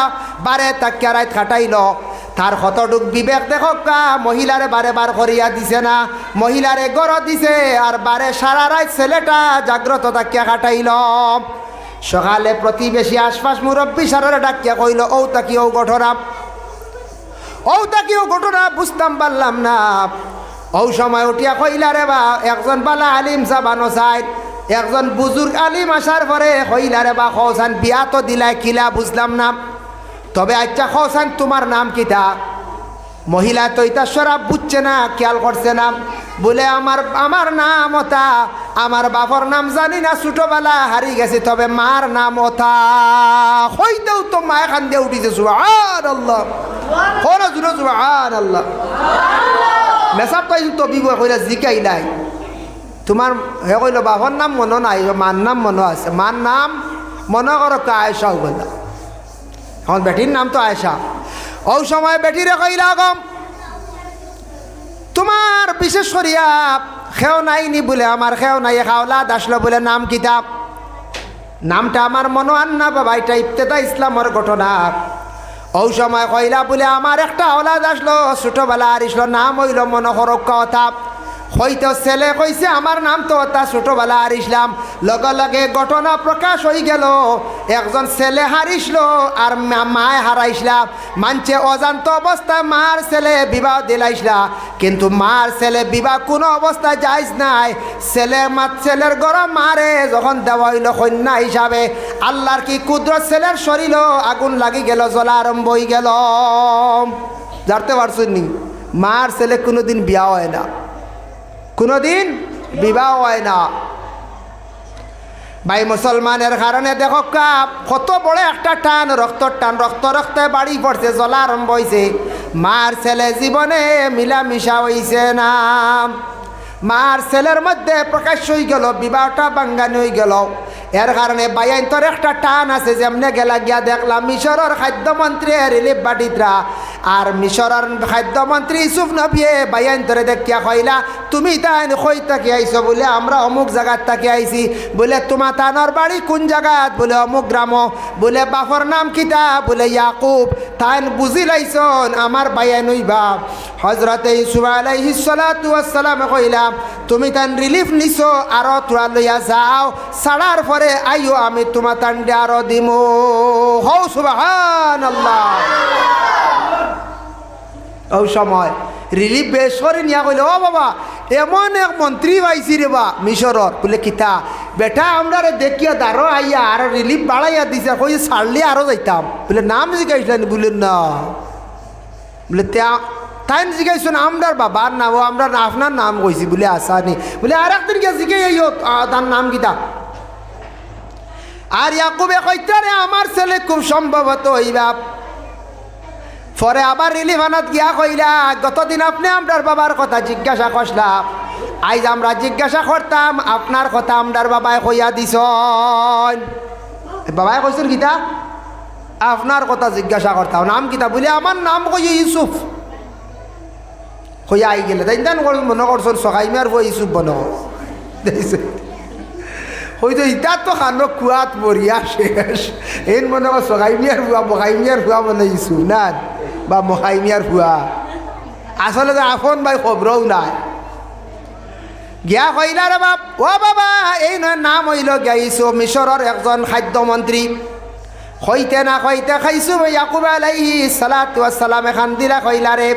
[SPEAKER 1] বারে তাকিয়া রাত খাটাইল। তার কতটুক বিবেক দেখো কা, মহিলারে বারে বার করিয়া দিছে না, মহিলারে গড় দিছে, আর বারে সারা রাত ছেলেটা জাগ্রত তাকিয়া কাটাইল। সকালে প্রতিবেশী আশপাশ মুরব্বী সারারে ডাকিয়া কইল, ও তাকি ও ঘটনা বুঝতাম পারলাম না। ও সময় উঠিয়া কইলা রে বা একজন বালা আলিম সাবানো চাই, একজন বুজুর্গ আলিম আসার পরে কইলা রে বা খোসান বিয়া তো দিলাই কিলা বুঝলাম না, তবে আচ্ছা খোসান তোমার নাম কিতা? মহিলা তো এটা সরাব বুঝছে না, খেয়াল করছে না, বলে আমার নাম ওটা, আমার বাপর নাম জানি না, ছোটবেলা হারি গেছে, তবে মার নাম ওটা। হইতেও তো মা এখান দিয়ে উঠিছে সুবহানাল্লাহ, সুবহানাল্লাহ। মেসাব পাইছো তবিব কইলা জিকাই নাই তোমার হে কইল বাবার নাম মনে নাই মার নাম মনে আছে মার নাম মনে করো আয়েশা বললা এখন বেটির নাম তো আয়েশা ও সময় বেটিরে কইলা গম তোমার বিশেষ করিয়া খেও নাইনি বলে আমার খেও নাই খাওলাদ আসলো বলে নাম কিতাব নামটা আমার মনে আন না বাবা এটা ইবতেদা ইসলামের ঘটনা ও সময় কইলা বলে আমার একটা আওলাদ আসলো ছোটবেলা আর আসলো নাম হইল মনে করো কথা হয়তো ছেলে কইছে আমার নাম তো তা ছোটবেলা আর ইসলাম লগে লগে ঘটনা প্রকাশ হয়ে গেল একজন ছেলে হারিসলো আর মায় হারাইসলাম মানছে অজান্ত অবস্থায় মার ছেলে বিবাহ দিলাইসলা কিন্তু মার ছেলে বিবাহ কোনো অবস্থায় যাইজ নাই ছেলের গরম মারে যখন দেওয়া হইল কন্যা হিসাবে আল্লাহর কি কুদরত ছেলের শরীর আগুন লাগি গেল জ্বলা আরম্ভ হয়ে গেল জানতে পারছেন নি মার ছেলে কোনোদিন বিয়া হয় না কোনোদিন বিবাহ হয় না ভাই মুসলমানের কারণে দেখো কত বড় একটা টান রক্ত রক্তে বাড়ি পড়ছে জ্বলা আরম্ভ হয়েছে মার ছেলে জীবনে মিলামিশা হইছে না মার ছেলের মধ্যে প্রকাশ হয়ে গেল বিবাহটা বাঙ্গানি হয়ে গেল এর কারণে বাইন্তর একটা টান আছে যেমনে গেলা গিয়া দেখলাম মিশরের খাদ্যমন্ত্রী রিলিফ বাটিতরা আর মিশরের খাদ্যমন্ত্রী ইউসুফ নবিয়ে বাইন্তরে দেখিয়া কইলা তুমি তাই কই তাকে আইছো বলে আমরা অমুক জায়গার তাকে আইছি বলে তোমার তানোর বাড়ি কোন জায়গাত বলে অমুক গ্রাম বলে বাপর নাম কিতা বলে ইয়াকুব তাই বুঝি লাইছন আমার বাইয়ান হইবা হজরতে ইউসুফ আলাইহিস সালাতু ওয়াস সালাম কইলা তুমি তান রিলিফ নিছো আর তোরা লইয়া যাও ছাড়ার পরে আইও আমি তোমার তান্ডে আরো দিমু হও সুবহানাল্লাহ ও সময় রিলিফ বেসরে নিয়া কইলে ও বাবা এমন এক মন্ত্রী পাইছি রে বা মিশরর বলে কিতা বেটা আমরা দেখিয়া দাঁড়ো আইয়া আর রিলিফ বাড়াইয়া দিছে কই ছাড়লে আরো যাইতাম বলে নাম জিজ্ঞাসলেন বললেন না বলে তাই জিজ্ঞাসন আমরার বাবার নাম ও আমরা আপনার নাম কইছি বলে আসানি বলে আর একদিন গিয়ে জিজ্ঞে তার নাম কিতা আর ইয়াকুবে কইতারে আমার ছেলে খুব সম্ভবত হইবা পরে আবার রিলিফ আনাত গিয়া কইলা গতদিন আপনি আমরার বাবার কথা জিজ্ঞাসা করলাম আইজ আমরা জিজ্ঞাসা করতাম আপনার কথা আমরার বাবায় কইয়া দিছ বাবায় কইছেন কিতা আপনার কথা জিজ্ঞাসা করতাম নাম কিতা বলে আমার নাম কই ইউসুফ কইয়া আই গেলে তাই মনে করছেন সকাইমার বই ইউসুফ বন হয়তো ইটার তো খানো কুয়াত মরিয়া শেষ এন মনে কর সকাইমিয়ার ভুয়া মকাইমিয়ার ভুয়া মনে ইউসুফ না বা মহাইমিয়ার ভুয়া আসলে আপন ভাই খবরও নাই গিয়া কইলা রে বাপ ও বাবা এই নয় নাম হইল গিয়াইছো মিশরের একজন খাদ্যমন্ত্রী হইতে না হইতে খাইছো ইয়াকুব আলাইহিস সালাতু ওয়াস সালাম এখান দিলা কইলা রে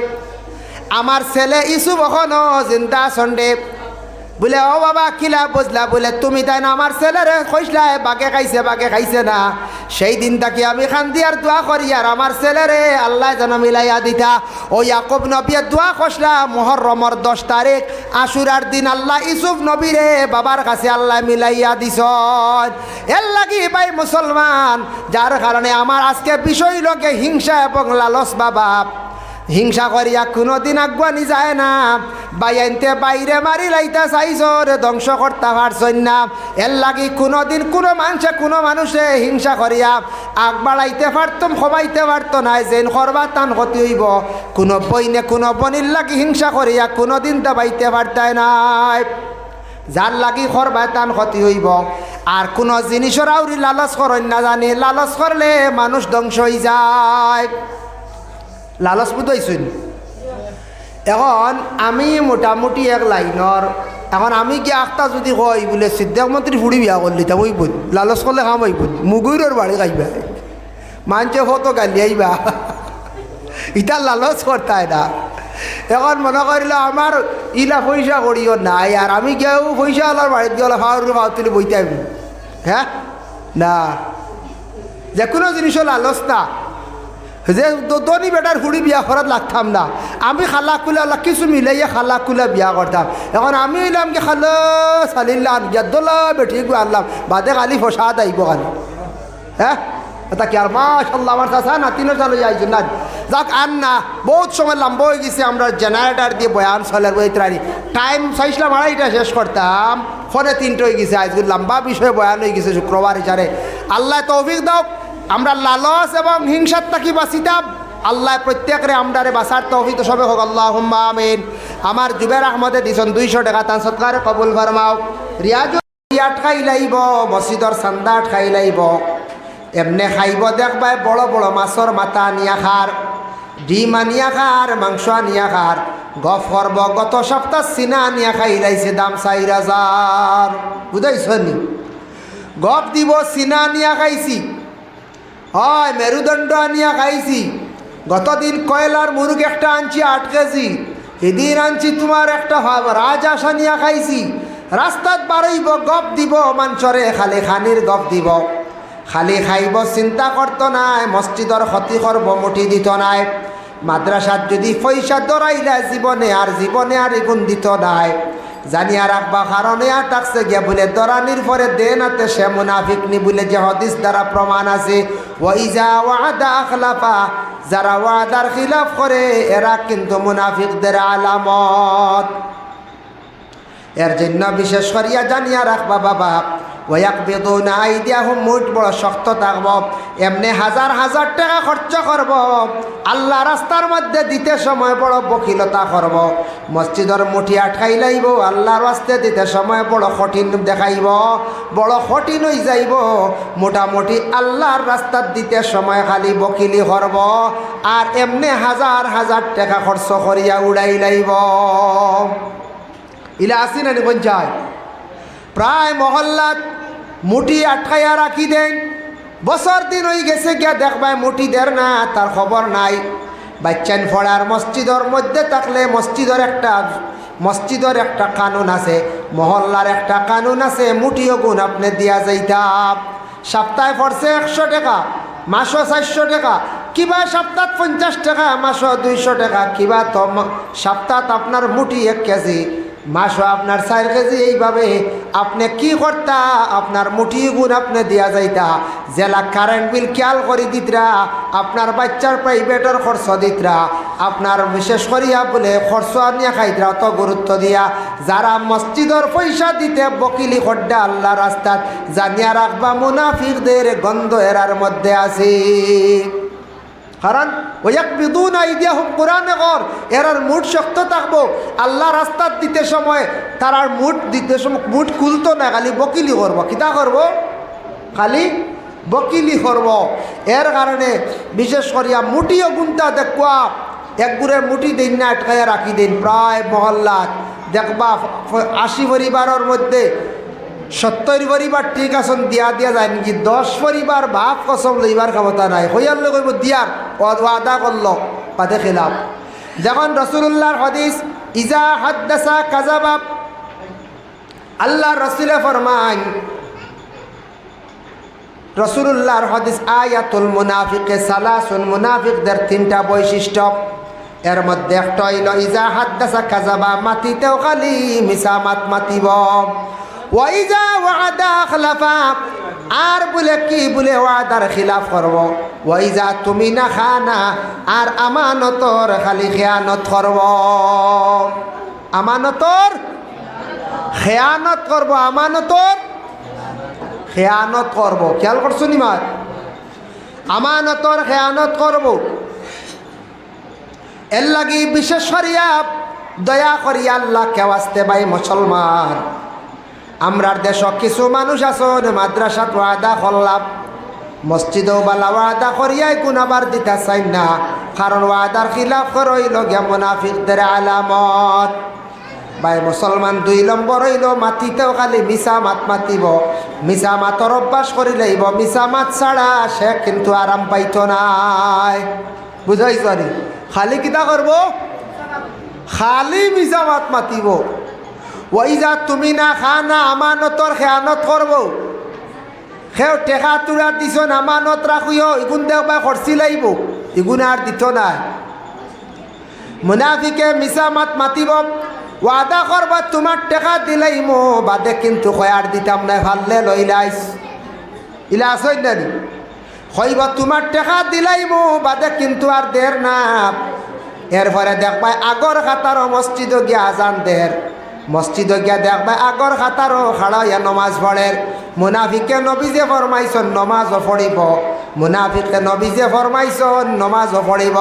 [SPEAKER 1] আমার ছেলে ইউসুফ এখনো জিন্দা সন্ডে বলে ও বাবা কিলা বুঝলা বলে তুমি তাই না আমার ছেলেরে কইসলা বাগে খাইছে না সেই দিন তাকে আমি খান্দিয়ার দোয়া করি আর আমার ছেলেরে আল্লাহ যেন মিলাইয়া দিতা ও ইয়াকুব নবীর দোয়া কইসলা মুহররমের 10 তারিখ আশুরার দিন আল্লাহ ইউসুফ নবীরে বাবার কাছে আল্লাহ মিলাইয়া দিছন এর লাগি ভাই মুসলমান যার কারণে আমার আজকে বিষয় লোকে হিংসা এবং লালস বাবা হিংসা করিয়া কোনোদিন আগুয়ানি যায় না বাইনতে বাইরে মারি লাইতা চাইছর ধ্বংস করতে পারছন না এর লাগি কোনোদিন কোনো মানুষে হিংসা করিয়া আগ বাড়াইতে পারতাম খবাইতে পারত না যেন করবা টান ক্ষতি হইব কোনো বইনে কোনো বনির লাগি হিংসা করিয়া কোনোদিন দাবাইতে পারতাই নাই যার লাগি করবা টান ক্ষতি হইব আর কোনো জিনিসের আউরি লালস করেন না জানি লালস করলে মানুষ ধ্বংস হয়ে যায় লালস বুঝাইছেন এখন আমি মোটামুটি এক লাইনর এখন আমি কি আখটা যদি কই বলে সিদ্ধাক মন্ত্রী ফুড়ি বিয়া করলি তা ওই বোধ লালস করলে খাম ওই বোধ মুগুরের বাড়ি খাইবা মানছে হতো গালি আইবা ইটা লালস করতায় না এখন মনে করিল আমার ইলা পয়সা করিও নাই আর আমি কেউ পয়সা আলার বাড়িতে গেলে খাওয়ার তুলে বইতে আইব হ্যাঁ না যে কোনো জিনিসও লালস না যে দনি বেটার হুড়ি বিয়া করার লাগতাম না আমি খালা কুলা কিছু মিলাইয়া খালা কুলা বিয়া করতাম এখন আমি এলাম কি খালো চালিলাম গিয়াদোলা বেঠি গো আনলাম বাদে খালি ফসাদ আইব খালি হ্যাঁ তা কি আর মাশাল্লাহ আমার চাষা নাতিনো চালো যাইছো না যাক আর না বহুত সময় লম্বা হয়ে গেছে আমরা জেনারেটার দিয়ে বয়ান চলে বইতারি টাইম চাইছিলাম আড়াইটা শেষ করতাম ফোনে 3টা হয়ে গেছে আজকে লম্বা বিষয়ে বয়ান হয়ে গেছে শুক্রবার হিসাবে আল্লাহ তৌফিক দাও আমরা লালচ এবং হিংসার তাকি বাঁচিতাম আল্লাহ প্রত্যেকরে আমরারে বাঁচার তৌফিক সবে হোক আল্লাহুম্মা আমিন আমার জুবের আহমদে দিছেন 200 টাকা তান সৎকারে কবুল ফরমাও রিয়াজ খাই লাইব মসজিদর চান্দা খাই লাইব এমনি খাইব দেখবাই বড় বড় মাছর মাথা আনিয়া খার ডিম আনিয়া খার মাংস আনিয়া খার গফ করব গত সপ্তাহ চিনা আনিয়া খাই লাইছে দাম 4000 বুঝাইছ নি গপ দিব চিনা আনিয়া খাইছি হয় মেরুদণ্ড আনিয়া খাইছি গতদিন কয়লার মুরগ একটা আনছি 8 কেজি এদিন আনছি তোমার একটা রাজহাঁস আনিয়া খাইছি রাস্তাত বাড়াইব গপ দিব মাঞ্চরে খালি খানির গপ দিব খালি খাইব চিন্তা করতো নাই মসজিদর ক্ষতি করব মুঠি দিত নাই মাদ্রাসাত যদি পয়সা দরাইলা জীবনে আর এগুণ দিত নাই জানিয়া রাখবা কারণে আর তাকছে গিয়া বলে দরানির পরে দেনাতে সে মুনাফিক নি বলে যে হাদিস দ্বারা প্রমাণ আছে ওয়াইজা ওয়াদা আখলাফা যারা ওয়াদার খিলাফ করে এরা কিন্তু মুনাফিকদের আলামত এর জন্য বিশেষ করিয়া জানিয়া রাখবা বাবা ওয়াকবিদুনা আইদিয়াহুম মুঠ বড় শক্ত থাকব এমনি হাজার হাজার টাকা খরচ করব আল্লাহ রাস্তার মধ্যে দিতে সময় বড় বকিলতা করব মসজিদের মুঠি আটকাই লাইব আল্লাহর রাস্তে দিতে সময় বড় কঠিন দেখাইব বড় কঠিন হয়ে যাইব মোটামুটি আল্লাহর রাস্তার দিতে সময় খালি বকিলি করব আর এমনি হাজার হাজার টাকা খরচ করিয়া উড়াই লাইব ইলা আসি না কোন যায় প্রায় মহল্লাত মুঠি আটকাইয়া রাখি দেন বছর দিন হয়ে গেছে গিয়া দেখবাই মুঠি দের না তার খবর নাই বাচ্চান ফড়ার মসজিদের মধ্যে থাকলে মসজিদের একটা কানুন আছে মহল্লার একটা কানুন আছে মুঠিও গুণ আপনি দিয়া যাইতাম সপ্তাহে পড়ছে 100 টাকা মাসও 400 টাকা কিবা সপ্তাহ 50 টাকা মাসও 200 টাকা কিবা তো সপ্তাহ আপনার মুঠি 1 কেজি মাসও আপনার 4 কেজি এইভাবে আপনি কি করতা আপনার মুঠি গুণ আপনি দিয়া যাইতা জেলা কারেন্ট বিল খেয়াল করে দিতরা আপনার বাচ্চার প্রাইভেটের খরচ দিতরা আপনার বিশেষ করিয়া বলে খরচ আনিয়া খাইতরা অত গুরুত্ব দিয়া যারা মসজিদের পয়সা দিতে বকিলি খড্ডা আল্লাহ রাস্তাত জানিয়া রাখবা মুনাফিকদের গন্ধ এরার মধ্যে আছে কারণ ওয়াকবিদুনা আইদিয়াহুম কোরআনে কর এরার মুঠ শক্ত থাকবো আল্লাহ রাস্তাত দিতে সময় তারার মুঠ দিতে সময় মুঠ খুলতো না খালি বকিলি করবো কিতা করবো খালি বকিলি করব এর কারণে বিশেষ করিয়া মুঠিও গুনতা দেখবা একগুড়ে মুঠি দিন না আটকাইয়া রাখি দিন প্রায় মহল্লাত দেখবা 80 পরিবারের মধ্যে 70 পরিবার ঠিক আছেন দিয়া যায় নাকি 10 পরিবার বাপ কসম লইবার ক্ষমতা নাই হইয়ার লোক দিয়ার ওয়াদা করলো বাদে খিলাফ যখন রাসূলুল্লাহর হাদিস ইজা হাদ্দাসা কাযাবা আল্লাহ রাসূলে ফরমান রাসূলুল্লাহর হাদিস আয়াতুল মুনাফিকে সালাসুন মুনাফিকদের 3টা বৈশিষ্ট্য এর মধ্যে একটা হইল ইজা হাদ্দাসা কাযাবা মাতিতেও খালি মিসামাত মাতিব ওয়াইজা ওয়াদা আখলাফা আর বলে কি বলে ওয়াদার খিলাফ করব ওয়াইজা তুমি না খানা আর আমানতর খালি খেয়ানত করব আমানতর খেয়ানত করব আমানতর খেয়ানত করব খেয়াল করছো নি মার আমানতর খেয়ানত করব এর লাগি বিশেষ করিয়া দয়া করিয়া আল্লাহ কেওয়াস্তে ভাই মুসলমান আমরার দেশ কিছু মানুষ আছেন মাদ্রাসাত ওয়াদা করলাম মসজিদেও বালা ওয়াদা করিয়াই গুনাবার দিতে চাই না কারণ ওয়াদার খিলাফ করইল গিয়া মুনাফিকদের আলামত ভাই মুসলমান 2 নম্বর হইল মাতিতেও খালি মিছা মাত মাতিব মিছা মাতর অভ্যাস করি লইব মিছা মাত ছাড়া সে কিন্তু আরাম পাইত নাই বুঝাইছ নি খালি কিতা করব খালি মিছা মাত মাতিব ওইজা তুমি না খানা আমানতর খেয়ানত করব সেও টেকা তুরা দিছ আমানত রাখিও ইগুন দেখবা খরচি লাইব ইগুন আর দিত না মুনাফিকে মিছা মাত মাতিব ওয়াদা করবা তোমার টেকা দিলাইমো বাদে কিন্তু খয়ার দিতাম না ভাললে লইলাইস ইলা আসই না হইব তোমার টাকা দিলাইমু বাদে কিন্তু আর দের না। এরপরে দেখবাই আগর খাতারও মসজিদ গিয়া আজান দের, মসজিদ গিয়া দেখবাই আগর খাতারও খাড়া হইয়া নমাজ পড়ের। মুনাফিকে নবী যে ফরমাইছন নমাজও পড়িব, মুনাফিকে নবী যে ফরমাইছন নমাজও পড়িব।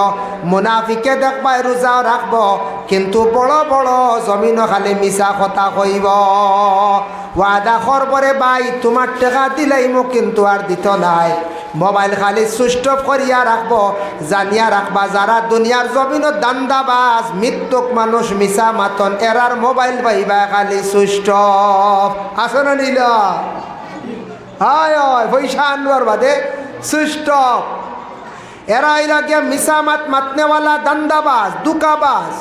[SPEAKER 1] মুনাফিকে দেখবাই রোজাও রাখব, কিন্তু বড় বড় জমিনও খালি মিছা কথা কইব। ওয়াদা করবরে ভাই তোমার টাকা দিলাইমু কিন্তু আর দিত নাই, মোবাইল খালি সুইচ অফ করিয়া রাখব। জানিয়া রাখবা যারা দুনিয়ার জমিনত দান্দাবাজ মৃত্যুক মানুষ মিছা মাতন এরার মোবাইল পাইবা খালি সুইচ অফ। আসো না নিল হয় হয় পয়সা আনবার বাদে সুইচ অফ। এরা এরা গিয়া মিছা মাত মাতনেওয়ালা দান্দাবাজ দুকাবাজ।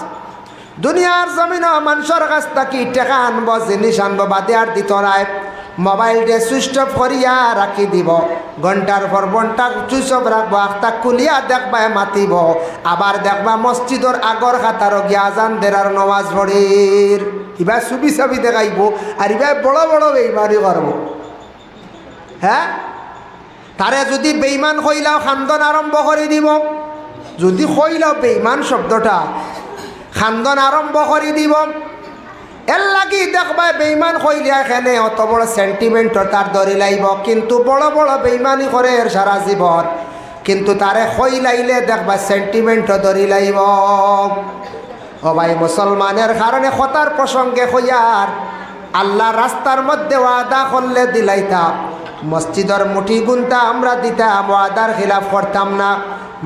[SPEAKER 1] দুনিয়ার জমিন মানুষের কাছ থাকি টেকা আনব জিনিস আনব বাদে আর দিত নাই। মোবাইল দিয়ে সুইচ অফ করিয়া রাখি দিব, ঘন্টার পর ঘন্টা সুইচ অফ রাখবো, আখটা খুলিয়া দেখবা মাতিব। আবার দেখবা মসজিদর আগর খাতারও গিয়া আজান দেরার নমাজ পড়ির। এবার ছবি ছবি দেখাইব আর এবার বড় বড় বেইমানি করব। হ্যাঁ, তারে যদি বেইমান কইলাও খান্দন আরম্ভ করে দিব। যদি কইলাও বেইমান শব্দটা খান্দন আরম্ভ করে দিব। এর লাগি দেখবা বেইমান কইলিয়া এখানে অত বড় সেন্টিমেন্ট তার ধরি লাইব, কিন্তু বড় বড় বেইমানি করে এর সারা জীবন, কিন্তু তারে কইলাইলে দেখবা সেন্টিমেন্ট ধরি লাইব। ও ভাই মুসলমানের কারণে কথার প্রসঙ্গে কইয়ার আল্লাহ রাস্তার মধ্যে ওয়াদা করলে দিলাইতাম, মসজিদের মুঠি গুনতা আমরা দিতাম, ওয়াদার খিলাফ করতাম না।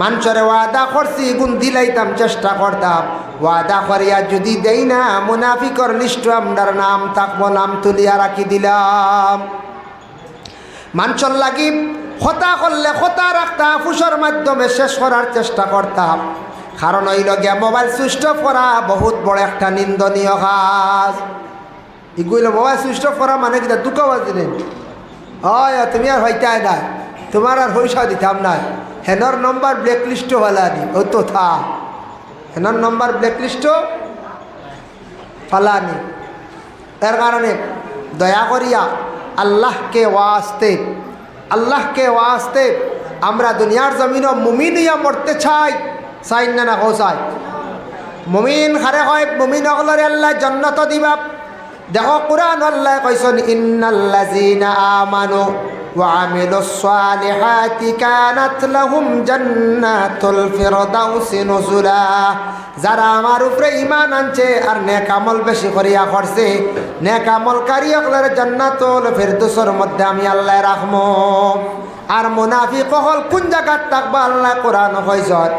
[SPEAKER 1] মানুষের ওয়াদা করছি গুণ দিলাইতাম চেষ্টা করতাম। ওয়াদা করিয়া যদি দেই না মুনাফিকর লিস্ট আমরার নাম থাকবো, নাম তুলিয়া রাখি দিলাম। মানুষের লাগি কথা করলে কথা রাখতাম, ফুসর মাধ্যমে শেষ করার চেষ্টা করতাম। কারণ হইল গিয়া মোবাইল সুইচ অফ করা বহুত বড় একটা নিন্দনীয় কাজ। এগুলো মোবাইল সুইচ অফ করা মানে কিনা দুঃখবাজ দিলেন হয় তুমি আর হইতাই নাই, তোমার আর পয়সা দিতাম নাই। হেনর নম্বর ব্ল্যাকলিস্টও ফালা দি ও তো থা, হেনর নম্বর ব্ল্যাকলিস্টও ফালানি। এর কারণে দয়া করিয়া আল্লাহকে ওয়াস্তে আমরা দুনিয়ার জমিনও মুমিন হইয়া মরতে চাই, চাই না হো চাই। মুমিন হারে হয়, মুমিন অগলরে আল্লাহ জান্নাত দিবা। দেখো কুরআন আল্লাহ কইছেন ইন্নাল্লাযীনা আমানু ওয়া আমিলুস সালিহাতি কানাত লাহুম জান্নাতুল ফিরদাউসি নুজুলা। যারা আমার উপরে ঈমান আনছে আর নেক আমল বেশি করিয়া করছে, নেক আমলকারী হলের জান্নাতুল ফিরদাউসের মধ্যে আমি আল্লাহ রাখমু। আর মুনাফিক হল কোন জায়গাত থাকবা আল্লাহ কোরআন কইছেন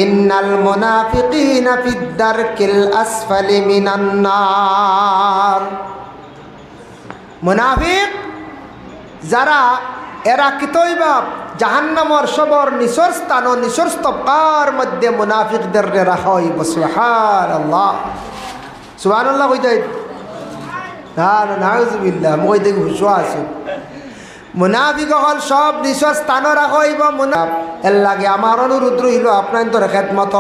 [SPEAKER 1] ইন্নাল মুনাফিকিনা ফিদ দারকিল আসফালি মিনান নার। মুনাফিক যারা এরা কিতইবা জাহান্নামর সবর নিচর স্থান ও নিচর স্তবকার মধ্যে মুনাফিকদের রাখা হইব। সুবহানাল্লাহ সুবহানাল্লাহ কইতে না নাউযুবিল্লাহ মই দেখি হুশোয়া আছে। মুনাফিক হল সব নিচর স্থান রাখা হইব। এর লাগে আমার অনুরোধ রইল আপনার খেদমত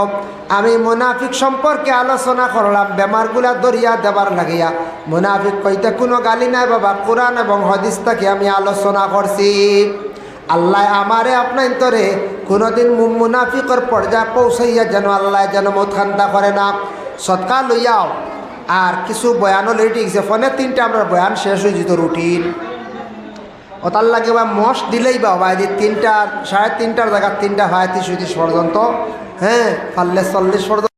[SPEAKER 1] আমি মুনাফিক সম্পর্কে আলোচনা করলাম, বেমারগুলা দরিয়া দেবার লাগিয়া। মুনাফিক কইতে কোনো গালি নাই বাবা, কোরআন এবং হাদিস থেকে আমি আলোচনা করছি। আল্লাহ আমারে আপনার তরে কোনোদিন মুনাফিকর পর্যায়ে পৌঁছাইয়া যেন আল্লাহ যেন মতখান্তা করে না। সৎকা লইয়াও আর কিছু বয়ানও লেট গেছে, ফোনে 3টা আমরা বয়ান শেষ হয়ে যেত রুটিন। ও তার লাগে বা মশ দিলেই বা বাইরে 3টা 3:30টার জায়গা 3টা 35 পর্যন্ত, হ্যাঁ 40 পর্যন্ত।